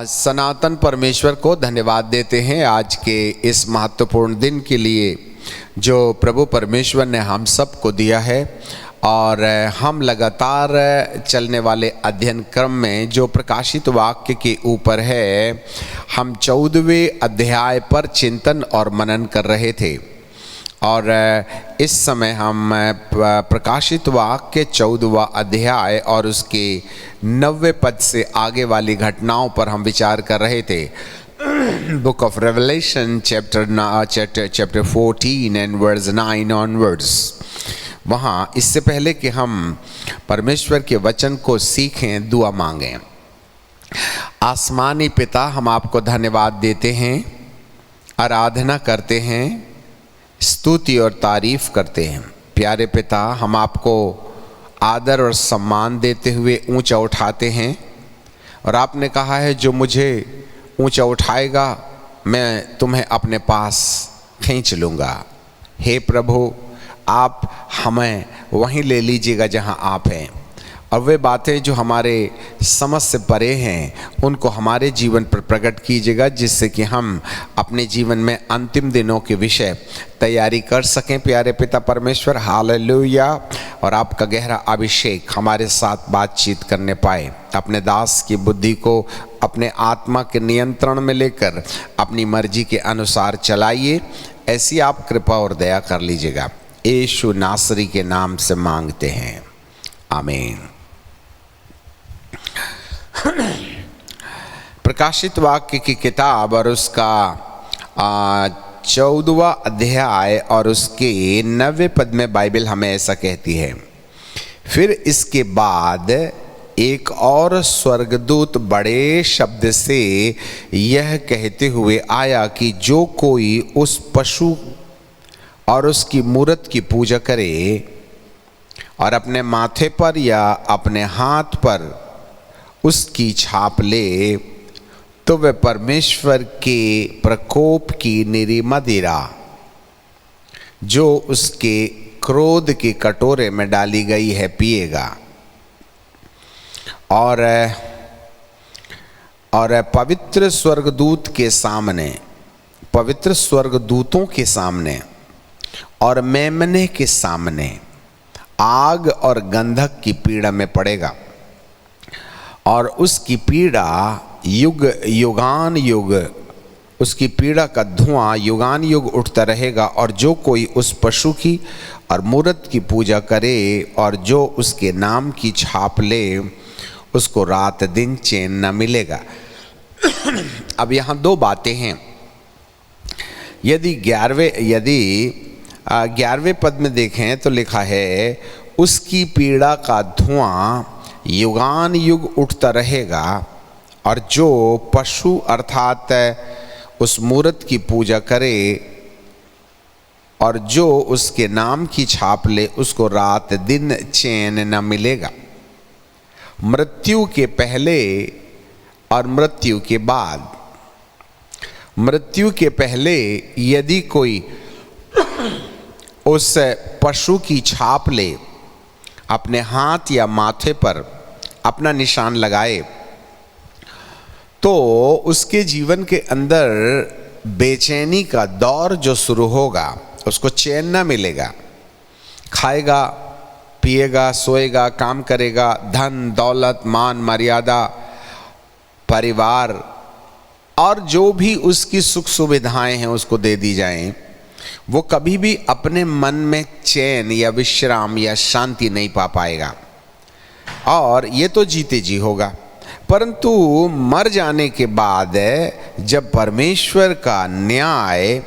सनातन परमेश्वर को धन्यवाद देते हैं आज के इस महत्वपूर्ण दिन के लिए जो प्रभु परमेश्वर ने हम सबको दिया है। और हम लगातार चलने वाले अध्ययन क्रम में जो प्रकाशित वाक्य के ऊपर है, हम 14वें अध्याय पर चिंतन और मनन कर रहे थे। और इस समय हम प्रकाशित वाक्य 14वां अध्याय और उसके 90वें पद से आगे वाली घटनाओं पर हम विचार कर रहे थे। Book of Revelation chapter 14 and verse 9 onwards. वहाँ इससे पहले कि हम परमेश्वर के वचन को सीखें, दुआ मांगें। आसमानी पिता, हम आपको धन्यवाद देते हैं, आराधना करते हैं, स्तुति और तारीफ करते हैं। प्यारे पिता, हम आपको आदर और सम्मान देते हुए ऊंचा उठाते हैं। और आपने कहा है जो मुझे ऊंचा उठाएगा मैं तुम्हें अपने पास खींच लूँगा। हे प्रभु, आप हमें वहीं ले लीजिएगा जहां आप हैं, और वे बातें जो हमारे समझ से परे हैं उनको हमारे जीवन पर प्रकट कीजिएगा, जिससे कि हम अपने जीवन में अंतिम दिनों के विषय तैयारी कर सकें। प्यारे पिता परमेश्वर, हालेलुया। और आपका गहरा अभिषेक हमारे साथ बातचीत करने पाए। अपने दास की बुद्धि को अपने आत्मा के नियंत्रण में लेकर अपनी मर्जी के अनुसार चलाइए। ऐसी आप कृपा और दया कर लीजिएगा। यीशु नासरी के नाम से मांगते हैं, आमीन। प्रकाशित वाक्य की किताब और उसका 14वां अध्याय और उसके 90वें पद में बाइबल हमें ऐसा कहती है। फिर इसके बाद एक और स्वर्गदूत बड़े शब्द से यह कहते हुए आया कि जो कोई उस पशु और उसकी मूरत की पूजा करे और अपने माथे पर या अपने हाथ पर उसकी छाप ले, तो वह परमेश्वर के प्रकोप की निरी मदिरा जो उसके क्रोध के कटोरे में डाली गई है पिएगा। और पवित्र स्वर्गदूत के सामने, पवित्र स्वर्गदूतों के सामने और मेमने के सामने आग और गंधक की पीड़ा में पड़ेगा। और उसकी पीड़ा युग युगान युग, उसकी पीड़ा का धुआं युगान युग उठता रहेगा। और जो कोई उस पशु की और मूरत की पूजा करे और जो उसके नाम की छाप ले, उसको रात दिन चैन न मिलेगा। अब यहाँ दो बातें हैं। यदि 11वें पद में देखें तो लिखा है, उसकी पीड़ा का धुआं युगान युग उठता रहेगा। और जो पशु अर्थात उस मूरत की पूजा करे और जो उसके नाम की छाप ले, उसको रात दिन चैन न मिलेगा। मृत्यु के पहले और मृत्यु के बाद। मृत्यु के पहले यदि कोई उस पशु की छाप ले, अपने हाथ या माथे पर अपना निशान लगाए, तो उसके जीवन के अंदर बेचैनी का दौर जो शुरू होगा, उसको चैन ना मिलेगा। खाएगा, पिएगा, सोएगा, काम करेगा, धन दौलत, मान मर्यादा, परिवार और जो भी उसकी सुख सुविधाएं हैं उसको दे दी जाएं। वो कभी भी अपने मन में चैन या विश्राम या शांति नहीं पा पाएगा। और ये तो जीते जी होगा, परंतु मर जाने के बाद जब परमेश्वर का न्याय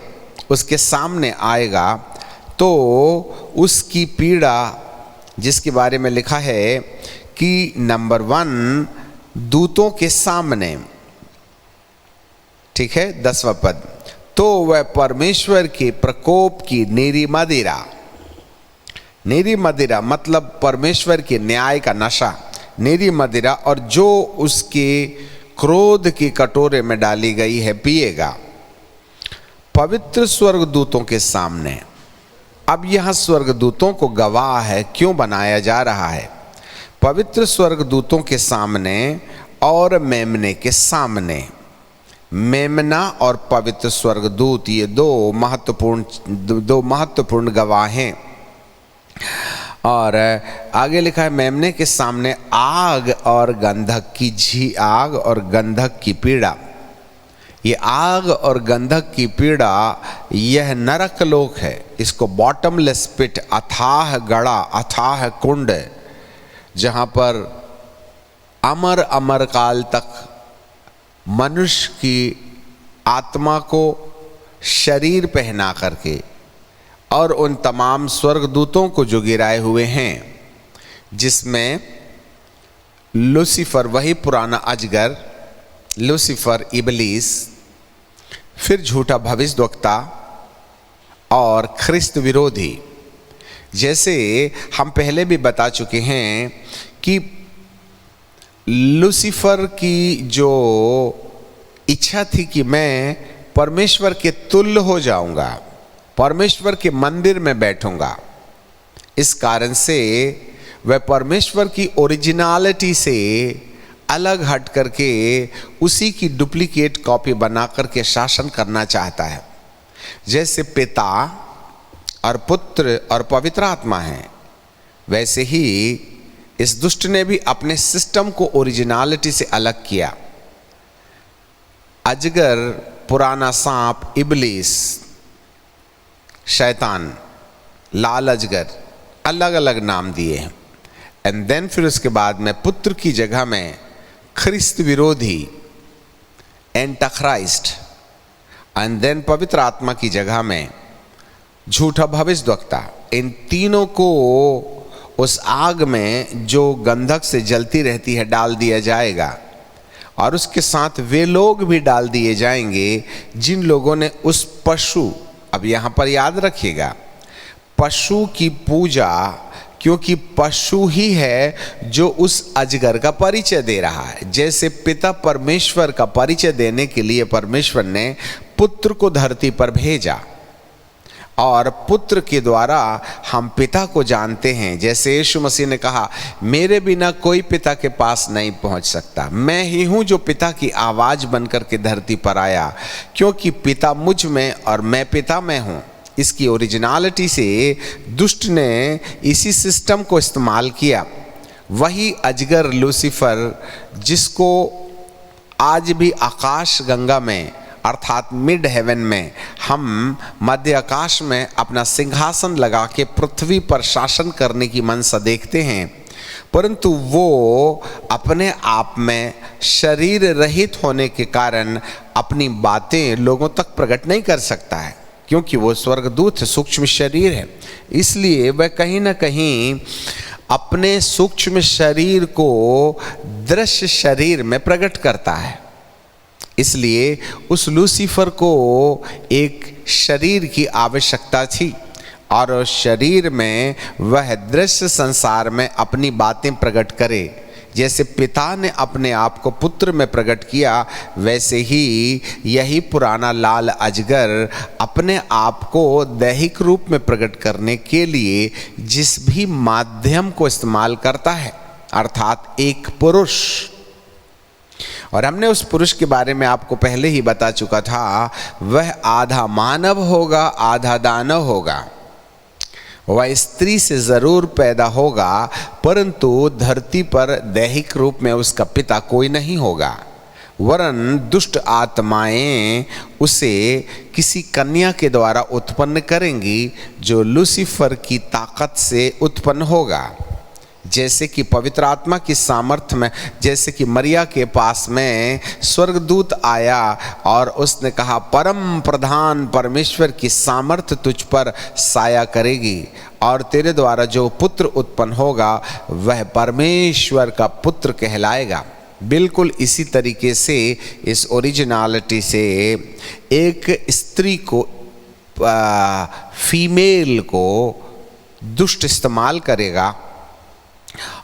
उसके सामने आएगा, तो उसकी पीड़ा, जिसके बारे में लिखा है कि नंबर 1 दूतों के सामने, ठीक है, 10वां पद, तो वह परमेश्वर के प्रकोप की निरी मदिरा। निरी मदिरा मतलब परमेश्वर के न्याय का नशा, निरी मदिरा, और जो उसके क्रोध के कटोरे में डाली गई है पिएगा। पवित्र स्वर्गदूतों के सामने। अब यह स्वर्गदूतों को गवाह है क्यों बनाया जा रहा है? पवित्र स्वर्गदूतों के सामने और मेमने के सामने। मेमना और पवित्र स्वर्गदूत ये दो महत्वपूर्ण गवाह हैं। और आगे लिखा है मेमने के सामने आग और गंधक की पीड़ा। ये आग और गंधक की पीड़ा यह नरक लोक है। इसको बॉटमलेस पिट, अथाह गड़ा, अथाह कुंड, जहाँ पर अमर काल तक मनुष्य की आत्मा को शरीर पहना करके और उन तमाम स्वर्गदूतों को जो गिराए हुए हैं, जिसमें लूसीफर, वही पुराना अजगर, लूसीफर, इबलीस, फिर झूठा भविष्यद्वक्ता और ख्रिस्त विरोधी। जैसे हम पहले भी बता चुके हैं कि लूसीफर की जो इच्छा थी कि मैं परमेश्वर के तुल्य हो जाऊंगा, परमेश्वर के मंदिर में बैठूंगा, इस कारण से वह परमेश्वर की ओरिजिनलिटी से अलग हट करके उसी की डुप्लीकेट कॉपी बना करके शासन करना चाहता है। जैसे पिता और पुत्र और पवित्र आत्मा है, वैसे ही इस दुष्ट ने भी अपने सिस्टम को ओरिजिनलिटी से अलग किया। अजगर, पुराना सांप, इबलीस, शैतान, लाल अजगर, अलग अलग नाम दिए हैं। एंड देन फिर उसके बाद में पुत्र की जगह में ख्रिस्त विरोधी, एंटाक्राइस्ट, एंड देन पवित्र आत्मा की जगह में झूठा भविष्यद्वक्ता। इन तीनों को उस आग में जो गंधक से जलती रहती है डाल दिया जाएगा, और उसके साथ वे लोग भी डाल दिए जाएंगे जिन लोगों ने उस पशु, अब यहाँ पर याद रखिएगा, पशु की पूजा, क्योंकि पशु ही है जो उस अजगर का परिचय दे रहा है। जैसे पिता परमेश्वर का परिचय देने के लिए परमेश्वर ने पुत्र को धरती पर भेजा, और पुत्र के द्वारा हम पिता को जानते हैं। जैसे यीशु मसीह ने कहा, मेरे बिना कोई पिता के पास नहीं पहुंच सकता, मैं ही हूं जो पिता की आवाज़ बनकर के धरती पर आया, क्योंकि पिता मुझ में और मैं पिता में हूं। इसकी ओरिजिनलिटी से दुष्ट ने इसी सिस्टम को इस्तेमाल किया। वही अजगर लूसीफर, जिसको आज भी आकाश गंगा में अर्थात मिड हेवन में हम मध्य आकाश में अपना सिंहासन लगा के पृथ्वी पर शासन करने की मनसा देखते हैं, परंतु वो अपने आप में शरीर रहित होने के कारण अपनी बातें लोगों तक प्रकट नहीं कर सकता है, क्योंकि वो स्वर्गदूत है, सूक्ष्म शरीर है। इसलिए वह कहीं ना कहीं अपने सूक्ष्म शरीर को दृश्य शरीर में प्रकट करता है। इसलिए उस लूसीफर को एक शरीर की आवश्यकता थी, और उस शरीर में वह दृश्य संसार में अपनी बातें प्रकट करे। जैसे पिता ने अपने आप को पुत्र में प्रकट किया, वैसे ही यही पुराना लाल अजगर अपने आप को दैहिक रूप में प्रकट करने के लिए जिस भी माध्यम को इस्तेमाल करता है, अर्थात एक पुरुष। और हमने उस पुरुष के बारे में आपको पहले ही बता चुका था, वह आधा मानव होगा, आधा दानव होगा। वह स्त्री से जरूर पैदा होगा, परंतु धरती पर दैहिक रूप में उसका पिता कोई नहीं होगा, वरन दुष्ट आत्माएं उसे किसी कन्या के द्वारा उत्पन्न करेंगी, जो लूसीफर की ताकत से उत्पन्न होगा। जैसे कि पवित्र आत्मा की सामर्थ्य में, जैसे कि मरिया के पास में स्वर्गदूत आया और उसने कहा, परम प्रधान परमेश्वर की सामर्थ्य तुझ पर साया करेगी, और तेरे द्वारा जो पुत्र उत्पन्न होगा वह परमेश्वर का पुत्र कहलाएगा। बिल्कुल इसी तरीके से इस ओरिजिनलिटी से एक स्त्री को, फीमेल को दुष्ट इस्तेमाल करेगा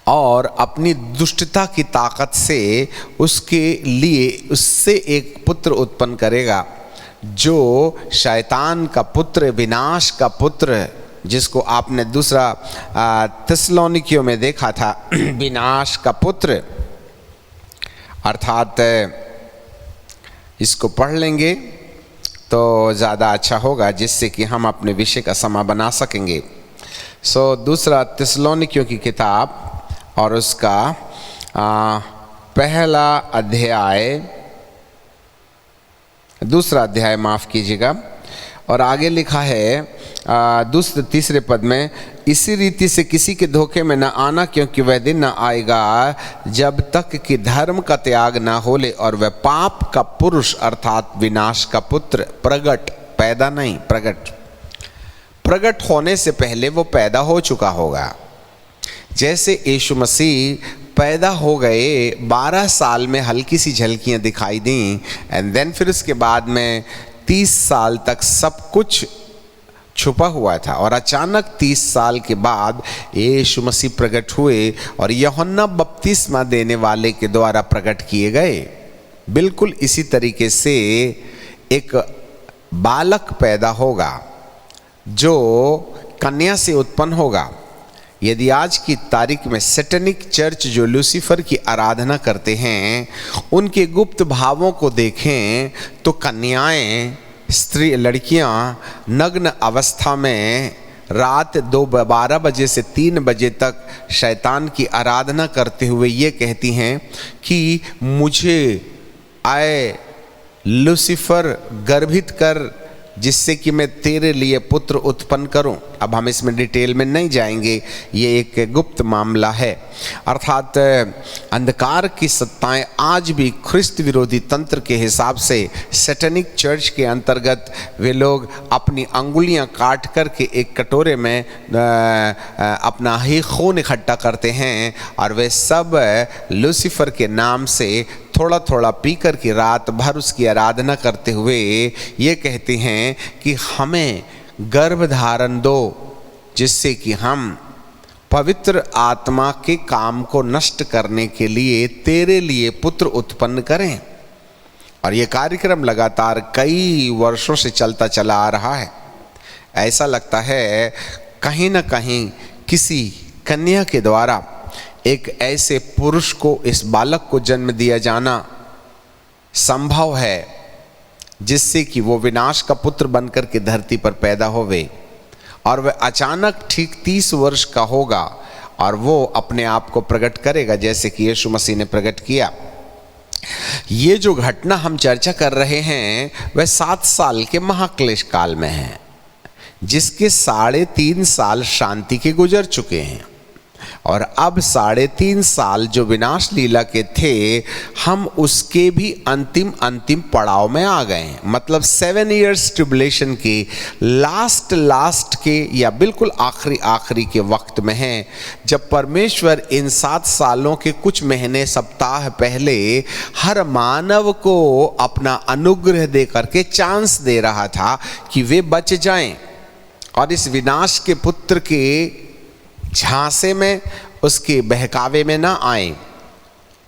और अपनी दुष्टता की ताकत से उसके लिए उससे एक पुत्र उत्पन्न करेगा, जो शैतान का पुत्र, विनाश का पुत्र, जिसको आपने दूसरा थिस्सलुनीकियों में देखा था, विनाश का पुत्र। अर्थात इसको पढ़ लेंगे तो ज़्यादा अच्छा होगा, जिससे कि हम अपने विषय का समा बना सकेंगे। दूसरा थिस्सलुनीकियों की किताब और उसका दूसरा अध्याय माफ़ कीजिएगा, और आगे लिखा है तीसरे पद में, इसी रीति से किसी के धोखे में न आना, क्योंकि वह दिन न आएगा जब तक कि धर्म का त्याग न हो ले और वह पाप का पुरुष अर्थात विनाश का पुत्र प्रकट होने से पहले वो पैदा हो चुका होगा। जैसे यीशु मसीह पैदा हो गए, 12 साल में हल्की सी झलकियाँ दिखाई दी, एंड देन फिर उसके बाद में 30 साल तक सब कुछ छुपा हुआ था, और अचानक 30 साल के बाद यीशु मसीह प्रकट हुए और यूहन्ना बपतिस्मा देने वाले के द्वारा प्रकट किए गए। बिल्कुल इसी तरीके से एक बालक पैदा होगा जो कन्या से उत्पन्न होगा। यदि आज की तारीख में सैटेनिक चर्च जो लूसीफर की आराधना करते हैं, उनके गुप्त भावों को देखें तो कन्याएं, लड़कियां नग्न अवस्था में रात 12 बजे से 3 बजे तक शैतान की आराधना करते हुए ये कहती हैं कि मुझे आए लूसीफर गर्भित कर, जिससे कि मैं तेरे लिए पुत्र उत्पन्न करूं। अब हम इसमें डिटेल में नहीं जाएंगे, ये एक गुप्त मामला है। अर्थात अंधकार की सत्ताएं आज भी ख्रिस्त विरोधी तंत्र के हिसाब से सैटेनिक चर्च के अंतर्गत वे लोग अपनी अंगुलियां काट करके एक कटोरे में अपना ही खून इकट्ठा करते हैं, और वे सब लूसीफर के नाम से थोड़ा थोड़ा पी कर के रात भर उसकी आराधना करते हुए ये कहते हैं कि हमें गर्भ धारण दो, जिससे कि हम पवित्र आत्मा के काम को नष्ट करने के लिए तेरे लिए पुत्र उत्पन्न करें। और ये कार्यक्रम लगातार कई वर्षों से चलता चला आ रहा है। ऐसा लगता है कहीं ना कहीं किसी कन्या के द्वारा एक ऐसे पुरुष को, इस बालक को जन्म दिया जाना संभव है, जिससे कि वो विनाश का पुत्र बनकर के धरती पर पैदा होवे, और वह अचानक ठीक 30 वर्ष का होगा और वो अपने आप को प्रकट करेगा, जैसे कि यीशु मसीह ने प्रकट किया। ये जो घटना हम चर्चा कर रहे हैं वह 7 साल के महाक्लेश काल में है, जिसके 3.5 साल शांति के गुजर चुके हैं, और अब 3.5 साल जो विनाश लीला के थे, हम उसके भी अंतिम पड़ाव में आ गए हैं। मतलब 7 इयर्स ट्रिबुलेशन के लास्ट के या बिल्कुल आखिरी के वक्त में हैं, जब परमेश्वर इन 7 सालों के कुछ महीने सप्ताह पहले हर मानव को अपना अनुग्रह दे करके चांस दे रहा था कि वे बच जाएं और इस विनाश के पुत्र के झांसे में, उसके बहकावे में ना आए।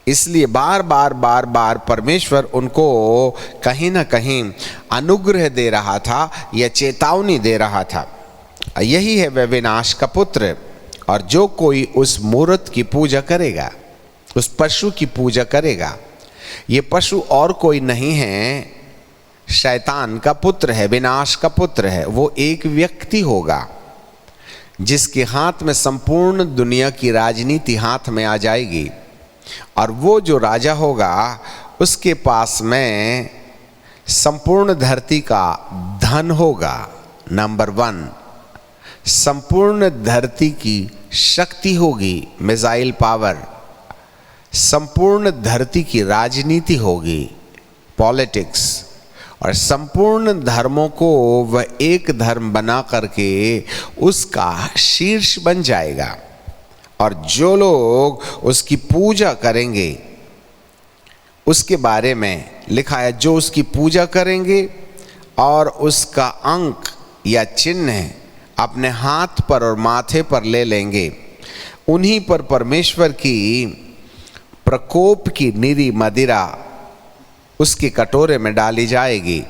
इसलिए बार बार परमेश्वर उनको कहीं ना कहीं अनुग्रह दे रहा था या चेतावनी दे रहा था। यही है वह विनाश का पुत्र। और जो कोई उस मूर्त की पूजा करेगा, उस पशु की पूजा करेगा, ये पशु और कोई नहीं है, शैतान का पुत्र है, विनाश का पुत्र है। वो एक व्यक्ति होगा जिसके हाथ में संपूर्ण दुनिया की राजनीति हाथ में आ जाएगी, और वो जो राजा होगा उसके पास में संपूर्ण धरती का धन होगा। नंबर 1, संपूर्ण धरती की शक्ति होगी, मिसाइल पावर, संपूर्ण धरती की राजनीति होगी, पॉलिटिक्स, और संपूर्ण धर्मों को वह एक धर्म बना करके उसका शीर्ष बन जाएगा। और जो लोग उसकी पूजा करेंगे, उसके बारे में लिखा है, जो उसकी पूजा करेंगे और उसका अंक या चिन्ह अपने हाथ पर और माथे पर ले लेंगे, उन्हीं पर परमेश्वर की प्रकोप की निरी मदिरा उसके कटोरे में डाली जाएगी।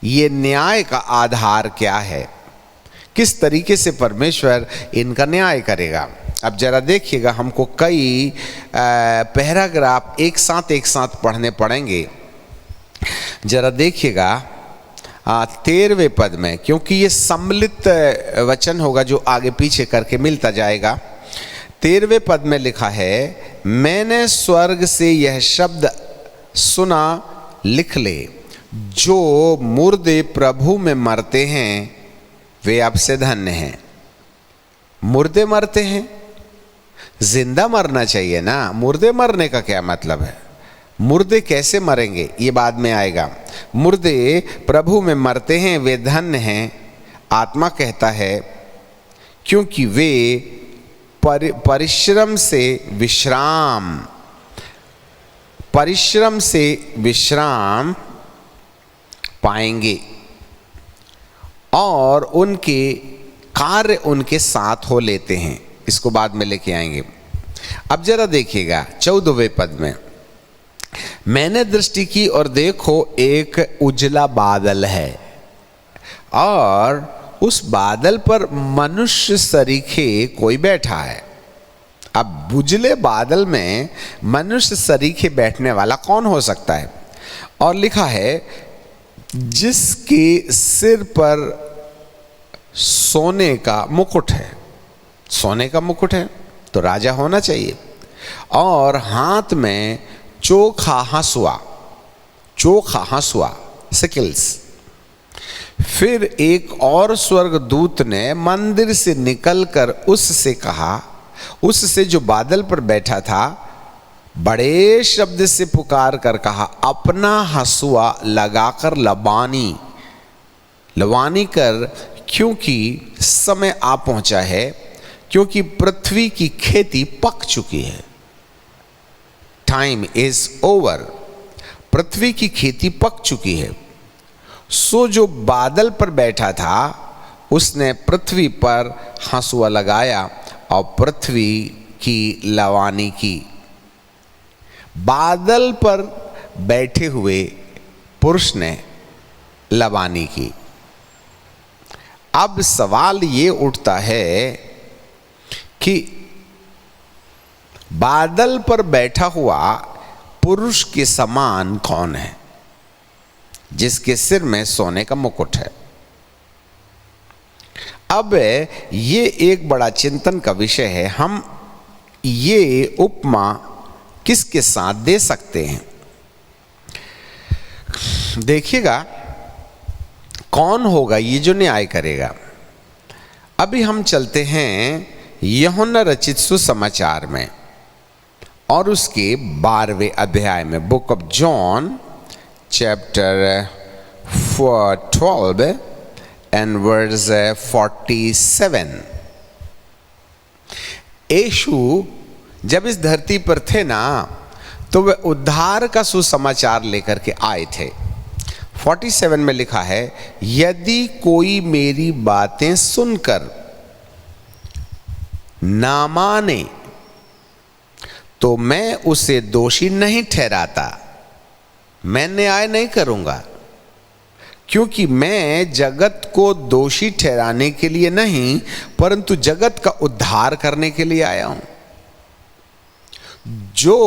ये न्याय का आधार क्या है? किस तरीके से परमेश्वर इनका न्याय करेगा? अब जरा देखिएगा, हमको कई पैराग्राफ एक साथ पढ़ने पड़ेंगे। जरा देखिएगा 13वें पद में, क्योंकि ये सम्मिलित वचन होगा जो आगे पीछे करके मिलता जाएगा। 13वें पद में लिखा है, मैंने स्वर्ग से यह शब्द सुना, लिख ले, जो मुर्दे प्रभु में मरते हैं वे अब से धन्य हैं। मुर्दे मरते हैं, जिंदा मरना चाहिए ना। मुर्दे मरने का क्या मतलब है? मुर्दे कैसे मरेंगे ये बाद में आएगा। मुर्दे प्रभु में मरते हैं वे धन्य हैं, आत्मा कहता है, क्योंकि वे परिश्रम से विश्राम पाएंगे और उनके कार्य उनके साथ हो लेते हैं। इसको बाद में लेके आएंगे। अब जरा देखिएगा 14वें पद में, मैंने दृष्टि की और देखो एक उजला बादल है और उस बादल पर मनुष्य सरीखे कोई बैठा है। अब उजले बादल में मनुष्य सरीखे बैठने वाला कौन हो सकता है? और लिखा है, जिसके सिर पर सोने का मुकुट है। सोने का मुकुट है तो राजा होना चाहिए। और हाथ में चोखा हंसुआ सिकल्स। फिर एक और स्वर्गदूत ने मंदिर से निकलकर उससे कहा, उससे जो बादल पर बैठा था, बड़े शब्द से पुकार कर कहा, अपना हंसुआ लगाकर लवानी कर, क्योंकि समय आ पहुंचा है, क्योंकि पृथ्वी की खेती पक चुकी है। टाइम इज ओवर, पृथ्वी की खेती पक चुकी है। सो जो बादल पर बैठा था उसने पृथ्वी पर हंसुआ लगाया और पृथ्वी की लवानी की। बादल पर बैठे हुए पुरुष ने लवानी की। अब सवाल ये उठता है कि बादल पर बैठा हुआ पुरुष के समान कौन है जिसके सिर में सोने का मुकुट है? अब ये एक बड़ा चिंतन का विषय है। हम ये उपमा किसके साथ दे सकते हैं? देखिएगा कौन होगा ये जो न्याय करेगा। अभी हम चलते हैं यूहन्ना रचित सुसमाचार में और उसके 12वें अध्याय में, book of John chapter 12 and verse 47। यीशु जब इस धरती पर थे ना, तो वे उद्धार का सुसमाचार लेकर के आए थे। 47 में लिखा है, यदि कोई मेरी बातें सुनकर ना माने तो मैं उसे दोषी नहीं ठहराता। मैं न्याय नहीं करूंगा, क्योंकि मैं जगत को दोषी ठहराने के लिए नहीं, परंतु जगत का उद्धार करने के लिए आया हूं। जो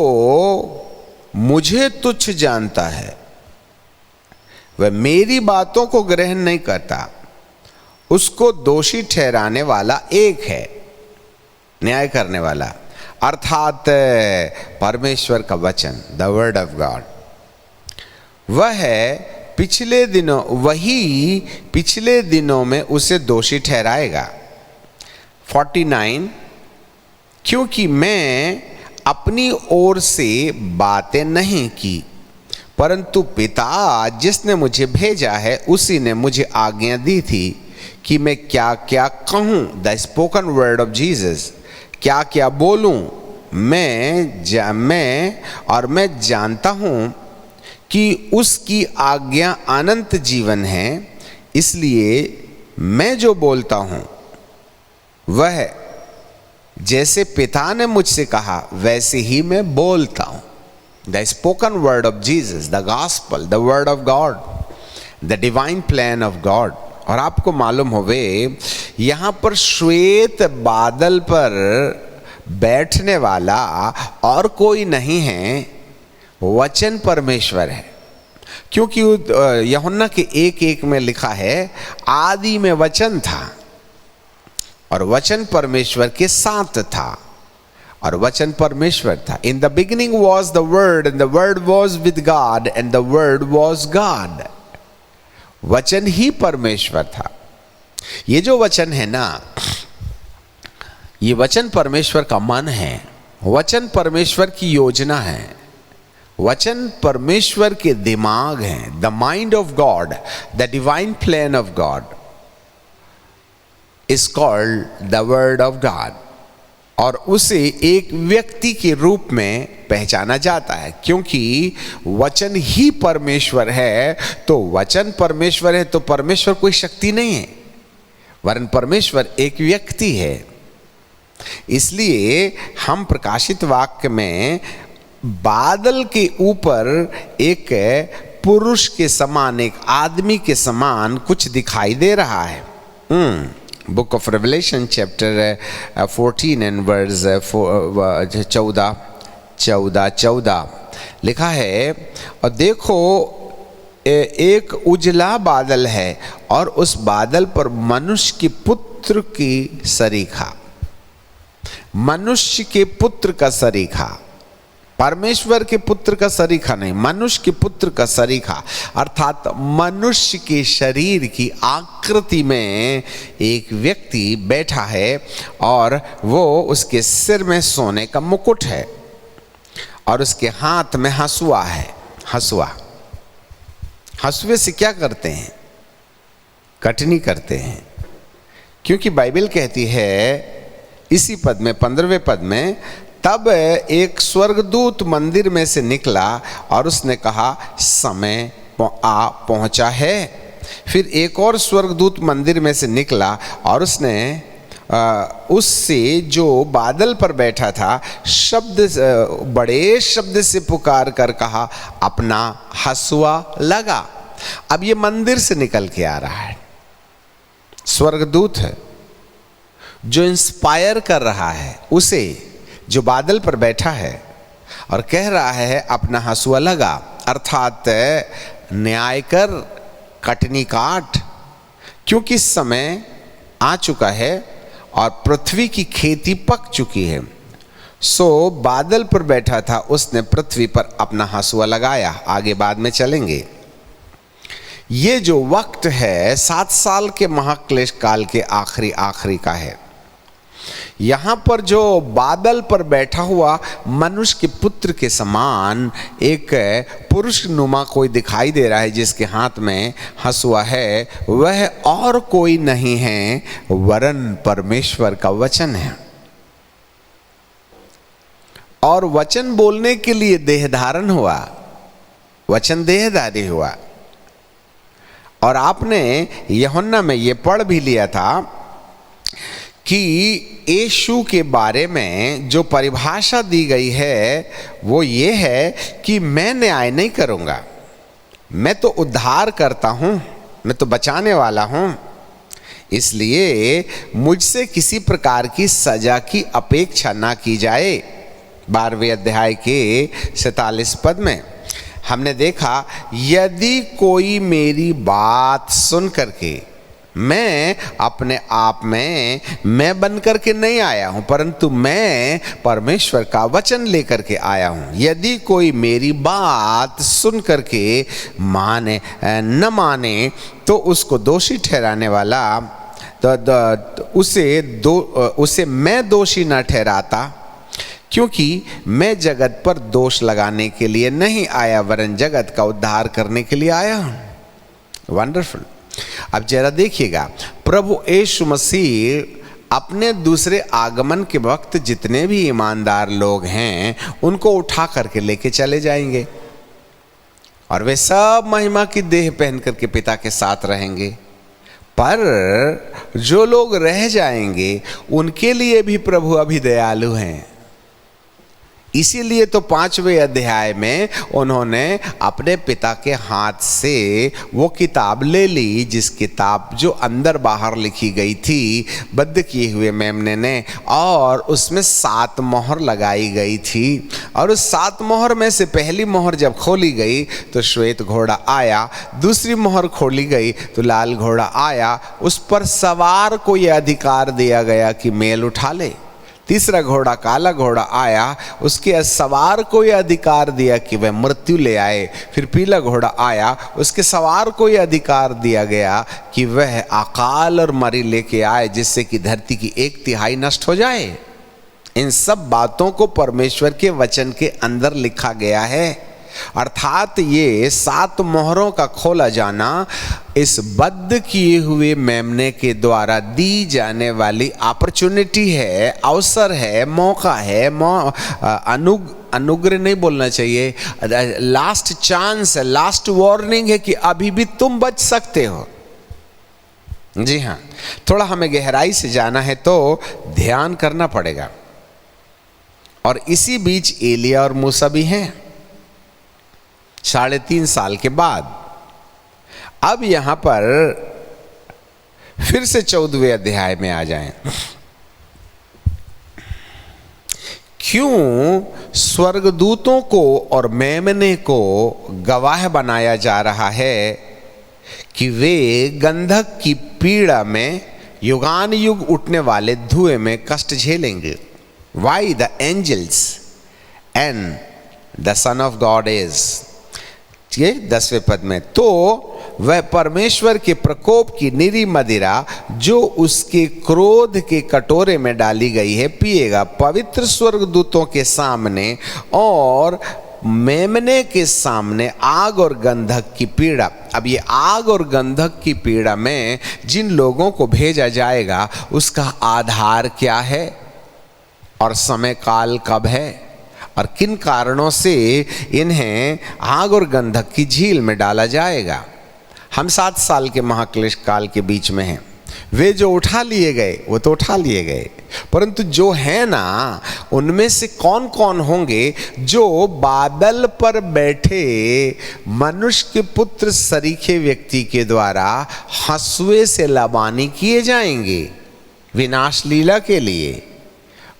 मुझे तुच्छ जानता है वह मेरी बातों को ग्रहण नहीं करता, उसको दोषी ठहराने वाला एक है, न्याय करने वाला, अर्थात परमेश्वर का वचन, द वर्ड ऑफ गॉड। वही पिछले दिनों में उसे दोषी ठहराएगा। 49, क्योंकि मैं अपनी ओर से बातें नहीं की, परंतु पिता जिसने मुझे भेजा है उसी ने मुझे आज्ञा दी थी कि मैं क्या क्या कहूँ। The spoken word of Jesus, क्या क्या बोलूँ। मैं जानता हूँ कि उसकी आज्ञा अनंत जीवन है, इसलिए मैं जो बोलता हूँ वह जैसे पिता ने मुझसे कहा वैसे ही मैं बोलता हूँ। The spoken word of Jesus, the gospel, the word of God, the divine plan of God. और आपको मालूम होवे यहाँ पर श्वेत बादल पर बैठने वाला और कोई नहीं है, वचन परमेश्वर है। क्योंकि यूहन्ना के 1:1 में लिखा है, आदि में वचन था और वचन परमेश्वर के साथ था और वचन परमेश्वर था। In the beginning was the word and the word was with God and the word was God. वचन ही परमेश्वर था। ये जो वचन है ना, ये वचन परमेश्वर का मन है, वचन परमेश्वर की योजना है, वचन परमेश्वर के दिमाग हैं। The mind of God, the divine plan of God is called the word of God. और उसे एक व्यक्ति के रूप में पहचाना जाता है, क्योंकि वचन ही परमेश्वर है। तो वचन परमेश्वर है तो परमेश्वर कोई शक्ति नहीं है, वरन परमेश्वर एक व्यक्ति है। इसलिए हम प्रकाशित वाक्य में बादल के ऊपर एक पुरुष के समान, एक आदमी के समान कुछ दिखाई दे रहा है। Book of Revelation chapter 14 and verse 14 लिखा है, और देखो एक उजला बादल है और उस बादल पर मनुष्य के पुत्र की सरीखा, मनुष्य के पुत्र का सरीखा, परमेश्वर के पुत्र का सरीखा नहीं, मनुष्य के पुत्र का सरीखा, अर्थात मनुष्य के शरीर की आकृति में एक व्यक्ति बैठा है और वो उसके सिर में सोने का मुकुट है और उसके हाथ में हंसुआ है। हंसुआ, हंसुए से क्या करते हैं? कटनी करते हैं। क्योंकि बाइबल कहती है इसी पद में, 15वें पद में, तब एक स्वर्गदूत मंदिर में से निकला और उसने कहा, समय आ पहुंचा है। फिर एक और स्वर्गदूत मंदिर में से निकला और उसने उससे जो बादल पर बैठा था बड़े शब्द से पुकार कर कहा, अपना हंसुआ लगा। अब ये मंदिर से निकल के आ रहा है, स्वर्गदूत है जो इंस्पायर कर रहा है उसे, जो बादल पर बैठा है, और कह रहा है अपना हंसुआ लगा, अर्थात न्याय कर, कटनी काट, क्योंकि समय आ चुका है और पृथ्वी की खेती पक चुकी है। सो बादल पर बैठा था, उसने पृथ्वी पर अपना हंसुआ लगाया। आगे बाद में चलेंगे। ये जो वक्त है 7 साल के महाक्लेश काल के आखिरी का है। यहाँ पर जो बादल पर बैठा हुआ मनुष्य के पुत्र के समान एक पुरुष नुमा कोई दिखाई दे रहा है, जिसके हाथ में हंसुआ है, वह और कोई नहीं है वरन परमेश्वर का वचन है। और वचन बोलने के लिए देह धारण हुआ, वचन देहधारी हुआ। और आपने यूहन्ना में ये पढ़ भी लिया था कि यीशु के बारे में जो परिभाषा दी गई है वो ये है कि मैं न्याय नहीं करूँगा, मैं तो उद्धार करता हूँ, मैं तो बचाने वाला हूँ। इसलिए मुझसे किसी प्रकार की सजा की अपेक्षा ना की जाए। 12वें अध्याय के 47 पद में हमने देखा, यदि कोई मेरी बात सुन करके, मैं अपने आप में मैं बन करके नहीं आया हूं, परंतु मैं परमेश्वर का वचन लेकर के आया हूं। यदि कोई मेरी बात सुन करके माने न माने तो उसको दोषी ठहराने वाला, तो उसे मैं दोषी न ठहराता, क्योंकि मैं जगत पर दोष लगाने के लिए नहीं आया वरन जगत का उद्धार करने के लिए आया हूं। वंडरफुल। अब जरा देखिएगा, प्रभु यीशु मसीह अपने दूसरे आगमन के वक्त जितने भी ईमानदार लोग हैं उनको उठा करके लेके चले जाएंगे और वे सब महिमा की देह पहन करके पिता के साथ रहेंगे। पर जो लोग रह जाएंगे उनके लिए भी प्रभु अभी दयालु हैं। इसीलिए तो 5वें अध्याय में उन्होंने अपने पिता के हाथ से वो किताब ले ली, जिस किताब जो अंदर बाहर लिखी गई थी बद्ध किए हुए मेमने ने, और उसमें 7 मोहर लगाई गई थी। और उस 7 मोहर में से पहली मोहर जब खोली गई तो श्वेत घोड़ा आया, दूसरी मोहर खोली गई तो लाल घोड़ा आया, उस पर सवार को यह अधिकार दिया गया कि मेल उठा ले। तीसरा घोड़ा काला घोड़ा आया, उसके सवार को यह अधिकार दिया कि वह मृत्यु ले आए। फिर पीला घोड़ा आया, उसके सवार को यह अधिकार दिया गया कि वह अकाल और मरी लेके आए, जिससे कि धरती की 1/3 नष्ट हो जाए। इन सब बातों को परमेश्वर के वचन के अंदर लिखा गया है। अर्थात ये 7 मोहरों का खोला जाना इस बद्ध किए हुए मेमने के द्वारा दी जाने वाली अपॉर्चुनिटी है, अवसर है, मौका है, अनुग्रह नहीं बोलना चाहिए, लास्ट चांस है, लास्ट वार्निंग है कि अभी भी तुम बच सकते हो। जी हाँ, थोड़ा हमें गहराई से जाना है तो ध्यान करना पड़ेगा। और इसी बीच एलिया और मूसा भी हैं 3.5 साल के बाद। अब यहां पर फिर से 14वें अध्याय में आ जाएं। क्यों स्वर्गदूतों को और मेमने को गवाह बनाया जा रहा है कि वे गंधक की पीड़ा में युगान युग उठने वाले धुएं में कष्ट झेलेंगे। Why the angels and the Son of God is, ये 10वें पद में, तो वह परमेश्वर के प्रकोप की निरी मदिरा जो उसके क्रोध के कटोरे में डाली गई है पिएगा, पवित्र स्वर्गदूतों के सामने और मेमने के सामने आग और गंधक की पीड़ा। अब ये आग और गंधक की पीड़ा में जिन लोगों को भेजा जाएगा उसका आधार क्या है और समय काल कब है और किन कारणों से इन्हें आग और गंधक की झील में डाला जाएगा। हम 7 साल के महाक्लेश काल के बीच में हैं। वे जो उठा लिए गए वो तो उठा लिए गए, परंतु जो है ना उनमें से कौन कौन होंगे जो बादल पर बैठे मनुष्य के पुत्र सरीखे व्यक्ति के द्वारा हंसुए से लबानी किए जाएंगे विनाश लीला के लिए,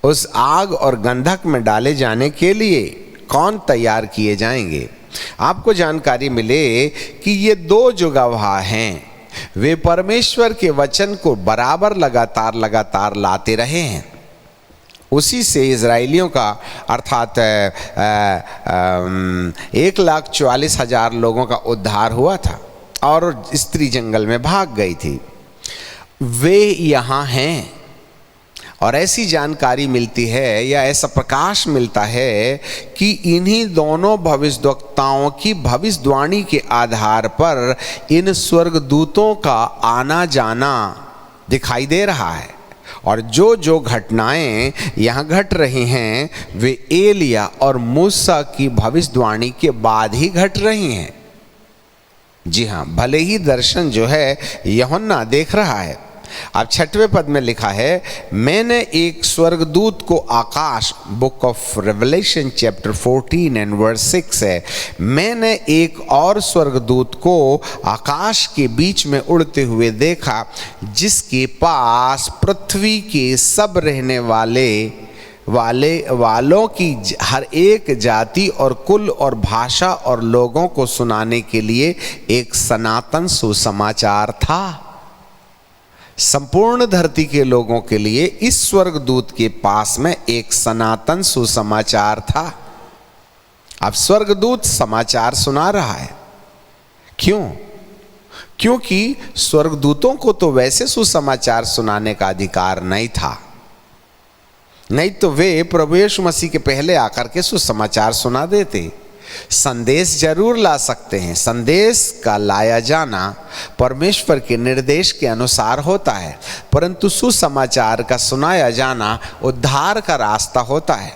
उस आग और गंधक में डाले जाने के लिए कौन तैयार किए जाएंगे। आपको जानकारी मिले कि ये 2 जो गवाह हैं वे परमेश्वर के वचन को बराबर लगातार लाते रहे हैं। उसी से इजराइलियों का अर्थात 1,44,000 लोगों का उद्धार हुआ था और स्त्री जंगल में भाग गई थी। वे यहाँ हैं और ऐसी जानकारी मिलती है या ऐसा प्रकाश मिलता है कि इन्हीं दोनों भविष्यद्वक्ताओं की भविष्यवाणी के आधार पर इन स्वर्गदूतों का आना जाना दिखाई दे रहा है। और जो जो घटनाएं यहाँ घट रही हैं वे एलिया और मूसा की भविष्यवाणी के बाद ही घट रही हैं। जी हाँ, भले ही दर्शन जो है यूहन्ना देख रहा है। अब 6वें पद में लिखा है, मैंने एक स्वर्गदूत को आकाश, book of Revelation chapter 14 and verse 6 है, मैंने एक और स्वर्गदूत को आकाश के बीच में उड़ते हुए देखा जिसके पास पृथ्वी के सब रहने वालों की हर एक जाति और कुल और भाषा और लोगों को सुनाने के लिए एक सनातन सुसमाचार था। संपूर्ण धरती के लोगों के लिए इस स्वर्गदूत के पास में एक सनातन सुसमाचार था। अब स्वर्गदूत समाचार सुना रहा है। क्यों? क्योंकि स्वर्गदूतों को तो वैसे सुसमाचार सुनाने का अधिकार नहीं था, नहीं तो वे प्रभु यीशु मसीह के पहले आकर के सुसमाचार सुना देते। संदेश जरूर ला सकते हैं, संदेश का लाया जाना परमेश्वर के निर्देश के अनुसार होता है, परंतु सुसमाचार का सुनाया जाना उद्धार का रास्ता होता है।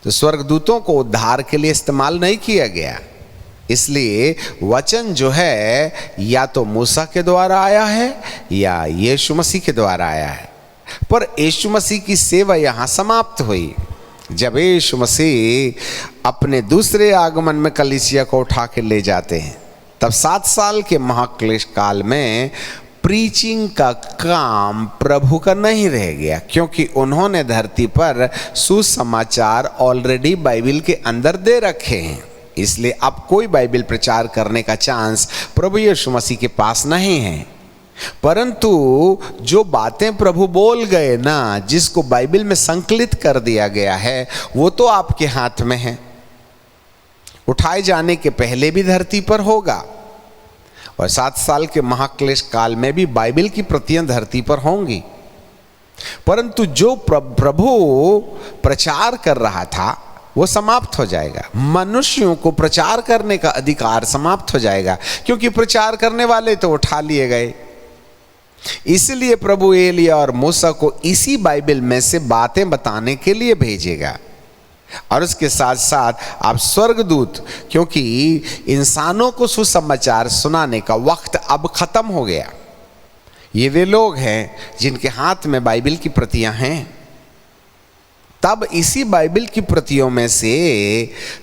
तो स्वर्गदूतों को उद्धार के लिए इस्तेमाल नहीं किया गया, इसलिए वचन जो है या तो मूसा के द्वारा आया है या यीशु मसीह के द्वारा आया है। पर यीशु मसीह की सेवा यहाँ समाप्त हुई। जब यीशु मसीह अपने दूसरे आगमन में कलीसिया को उठा के ले जाते हैं, तब 7 साल के महाक्लेश काल में प्रीचिंग का काम प्रभु का नहीं रह गया, क्योंकि उन्होंने धरती पर सुसमाचार ऑलरेडी बाइबल के अंदर दे रखे हैं। इसलिए अब कोई बाइबल प्रचार करने का चांस प्रभु यीशु मसीह के पास नहीं है। परंतु जो बातें प्रभु बोल गए ना, जिसको बाइबल में संकलित कर दिया गया है, वो तो आपके हाथ में है। उठाए जाने के पहले भी धरती पर होगा और 7 साल के महाक्लेश काल में भी बाइबल की प्रतियां धरती पर होंगी। परंतु जो प्रभु प्रचार कर रहा था वो समाप्त हो जाएगा। मनुष्यों को प्रचार करने का अधिकार समाप्त हो जाएगा, क्योंकि प्रचार करने वाले तो उठा लिए गए। इसलिए प्रभु एलिया और मूसा को इसी बाइबल में से बातें बताने के लिए भेजेगा। और उसके साथ साथ आप स्वर्गदूत, क्योंकि इंसानों को सुसमाचार सुनाने का वक्त अब खत्म हो गया। ये वे लोग हैं जिनके हाथ में बाइबल की प्रतियां हैं। तब इसी बाइबल की प्रतियों में से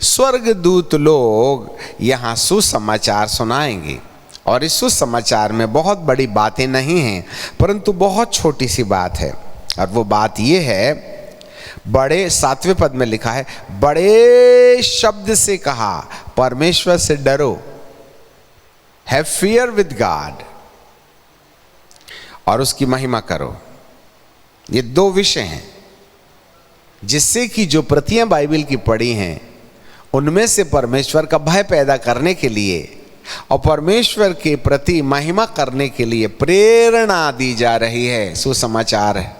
स्वर्गदूत लोग यहाँ सुसमाचार सुनाएंगे। और इस सुसमाचार में बहुत बड़ी बातें नहीं हैं, परंतु बहुत छोटी सी बात है। और वो बात ये है, बड़े 7वें पद में लिखा है, बड़े शब्द से कहा, परमेश्वर से डरो, हैव फियर विद गॉड, और उसकी महिमा करो। ये 2 विषय हैं जिससे कि जो प्रतियां बाइबल की पढ़ी हैं उनमें से परमेश्वर का भय पैदा करने के लिए और परमेश्वर के प्रति महिमा करने के लिए प्रेरणा दी जा रही है। सुसमाचार है,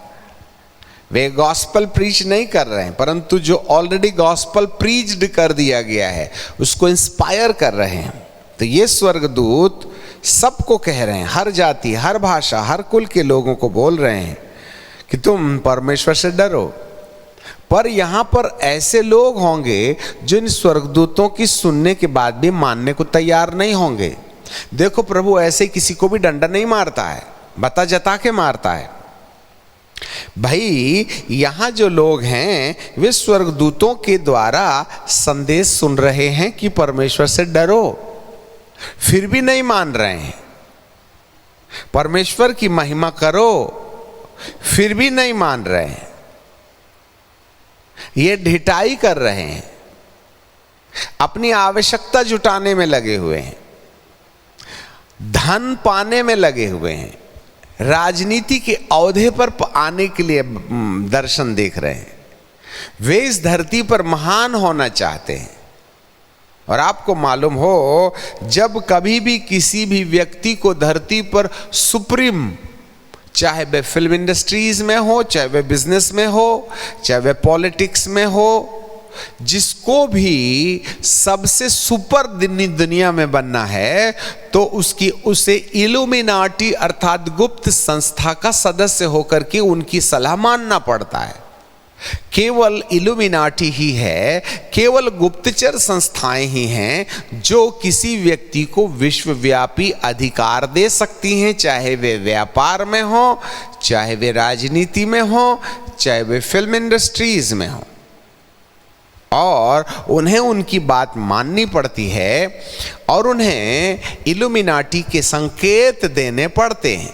वे गॉस्पल प्रीच नहीं कर रहे हैं, परंतु जो ऑलरेडी गॉस्पल प्रीच्ड कर दिया गया है उसको इंस्पायर कर रहे हैं। तो ये स्वर्गदूत सबको कह रहे हैं, हर जाति, हर भाषा, हर कुल के लोगों को बोल रहे हैं कि तुम परमेश्वर से डरो। पर यहाँ पर ऐसे लोग होंगे जो इन स्वर्गदूतों की सुनने के बाद भी मानने को तैयार नहीं होंगे। देखो, प्रभु ऐसे किसी को भी डंडा नहीं मारता है, बता जता के मारता है। भाई, यहाँ जो लोग हैं वे स्वर्गदूतों के द्वारा संदेश सुन रहे हैं कि परमेश्वर से डरो, फिर भी नहीं मान रहे हैं। परमेश्वर की महिमा करो, फिर भी नहीं मान रहे हैं। ये ढिठाई कर रहे हैं, अपनी आवश्यकता जुटाने में लगे हुए हैं, धन पाने में लगे हुए हैं, राजनीति के औहदे पर आने के लिए दर्शन देख रहे हैं। वे इस धरती पर महान होना चाहते हैं। और आपको मालूम हो, जब कभी भी किसी भी व्यक्ति को धरती पर सुप्रीम, चाहे वे फिल्म इंडस्ट्रीज में हो, चाहे वे बिजनेस में हो, चाहे वे पॉलिटिक्स में हो, जिसको भी सबसे सुपर दुनिया में बनना है तो उसे इल्यूमिनाटी अर्थात गुप्त संस्था का सदस्य होकर के उनकी सलाह मानना पड़ता है। केवल इल्यूमिनाटी ही है, केवल गुप्तचर संस्थाएं ही हैं जो किसी व्यक्ति को विश्वव्यापी अधिकार दे सकती हैं, चाहे वे व्यापार में हो, चाहे वे राजनीति में हो, चाहे वे फिल्म इंडस्ट्रीज में हो। और उन्हें उनकी बात माननी पड़ती है और उन्हें इल्यूमिनाटी के संकेत देने पड़ते हैं।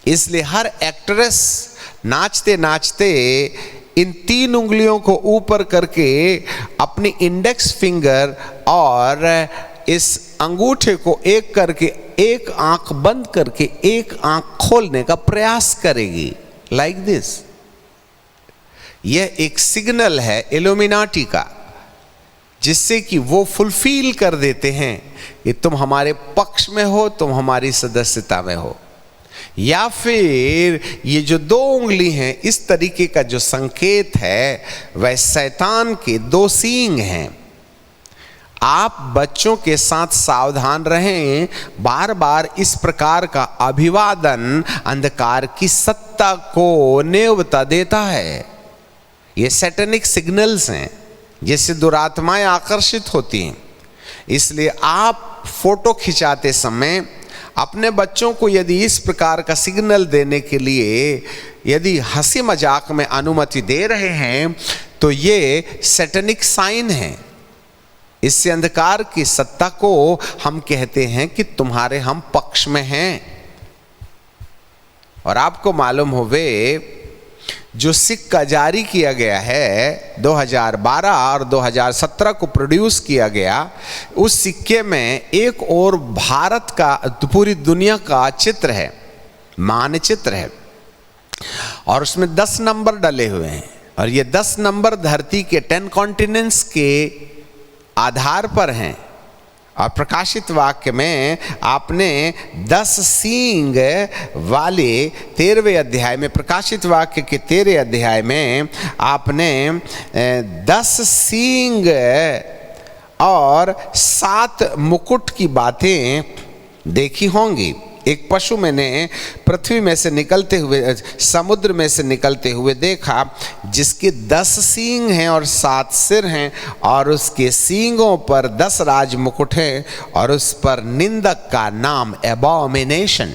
इसलिए हर एक्ट्रेस नाचते नाचते इन 3 उंगलियों को ऊपर करके अपनी इंडेक्स फिंगर और इस अंगूठे को एक करके एक आंख बंद करके एक आंख खोलने का प्रयास करेगी, लाइक दिस। यह एक सिग्नल है इल्यूमिनाटी का, जिससे कि वो फुलफिल कर देते हैं कि तुम हमारे पक्ष में हो, तुम हमारी सदस्यता में हो। या फिर ये जो 2 उंगली हैं, इस तरीके का जो संकेत है वह शैतान के 2 सींग हैं। आप बच्चों के साथ सावधान रहें, बार बार इस प्रकार का अभिवादन अंधकार की सत्ता को नेवता देता है। ये सैटेनिक सिग्नल्स हैं जिससे दुरात्माएं आकर्षित होती हैं। इसलिए आप फोटो खिंचाते समय अपने बच्चों को यदि इस प्रकार का सिग्नल देने के लिए यदि हंसी मजाक में अनुमति दे रहे हैं तो ये सैटेनिक साइन है। इससे अंधकार की सत्ता को हम कहते हैं कि तुम्हारे हम पक्ष में हैं। और आपको मालूम होवे जो सिक्का जारी किया गया है 2012 और 2017 को प्रोड्यूस किया गया, उस सिक्के में एक और भारत का, पूरी दुनिया का चित्र है, मानचित्र है, और उसमें 10 नंबर डले हुए हैं। और ये 10 नंबर धरती के 10 कॉन्टिनेंट्स के आधार पर हैं। और प्रकाशित वाक्य में आपने 10 सींग वाले 13वें अध्याय में, प्रकाशित वाक्य के 13 अध्याय में आपने 10 सींग और 7 मुकुट की बातें देखी होंगी। एक पशु मैंने पृथ्वी में से निकलते हुए, समुद्र में से निकलते हुए देखा, जिसके 10 सींग हैं और 7 सिर हैं, और उसके सींगों पर 10 राज मुकुट हैं, और उस पर निंदक का नाम एबॉमिनेशन।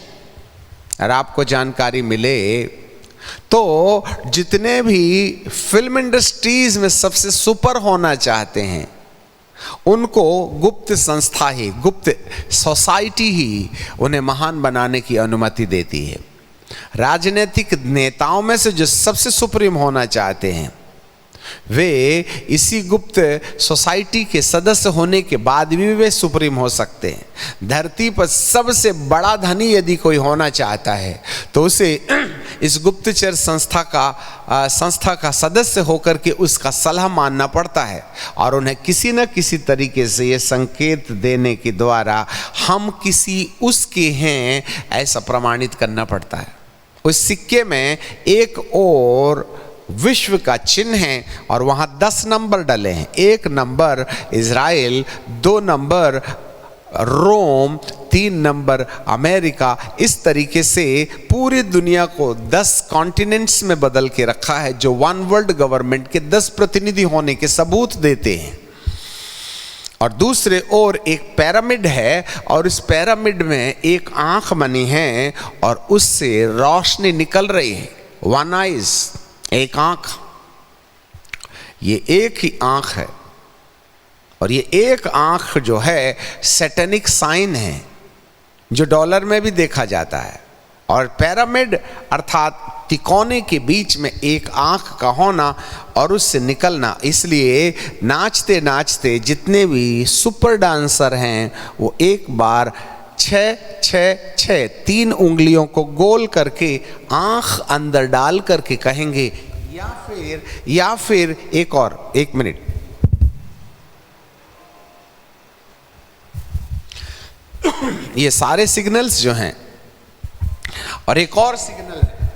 और आपको जानकारी मिले तो जितने भी फिल्म इंडस्ट्रीज में सबसे सुपर होना चाहते हैं, उनको गुप्त संस्था ही, गुप्त सोसाइटी ही उन्हें महान बनाने की अनुमति देती है। राजनीतिक नेताओं में से जो सबसे सुप्रीम होना चाहते हैं, वे इसी गुप्त सोसाइटी के सदस्य होने के बाद भी वे सुप्रीम हो सकते हैं। धरती पर सबसे बड़ा धनी यदि कोई होना चाहता है तो उसे इस गुप्तचर संस्था का सदस्य होकर के उसका सलाह मानना पड़ता है, और उन्हें किसी न किसी तरीके से ये संकेत देने के द्वारा हम किसी उसके हैं ऐसा प्रमाणित करना पड़ता है। उस सिक्के में एक और विश्व का चिन्ह है और वहाँ 10 नंबर डले हैं। 1 नंबर इज़राइल, 2 नंबर रोम, 3 नंबर अमेरिका। इस तरीके से पूरी दुनिया को 10 कॉन्टिनेंट्स में बदल के रखा है, जो वन वर्ल्ड गवर्नमेंट के 10 प्रतिनिधि होने के सबूत देते हैं। और दूसरे ओर एक पिरामिड है, और इस पिरामिड में एक आंख बनी है और उससे रोशनी निकल रही है। 1 आइज, एक आंख। ये एक ही आंख है, और ये एक आंख जो है सैटेनिक साइन है, जो डॉलर में भी देखा जाता है। और पिरामिड अर्थात तिकोने के बीच में एक आंख का होना और उससे निकलना, इसलिए नाचते नाचते जितने भी सुपर डांसर हैं वो एक बार 6-6-6 उंगलियों को गोल करके आंख अंदर डाल करके कहेंगे, या फिर एक मिनट, ये सारे सिग्नल्स जो हैं, और एक और सिग्नल है,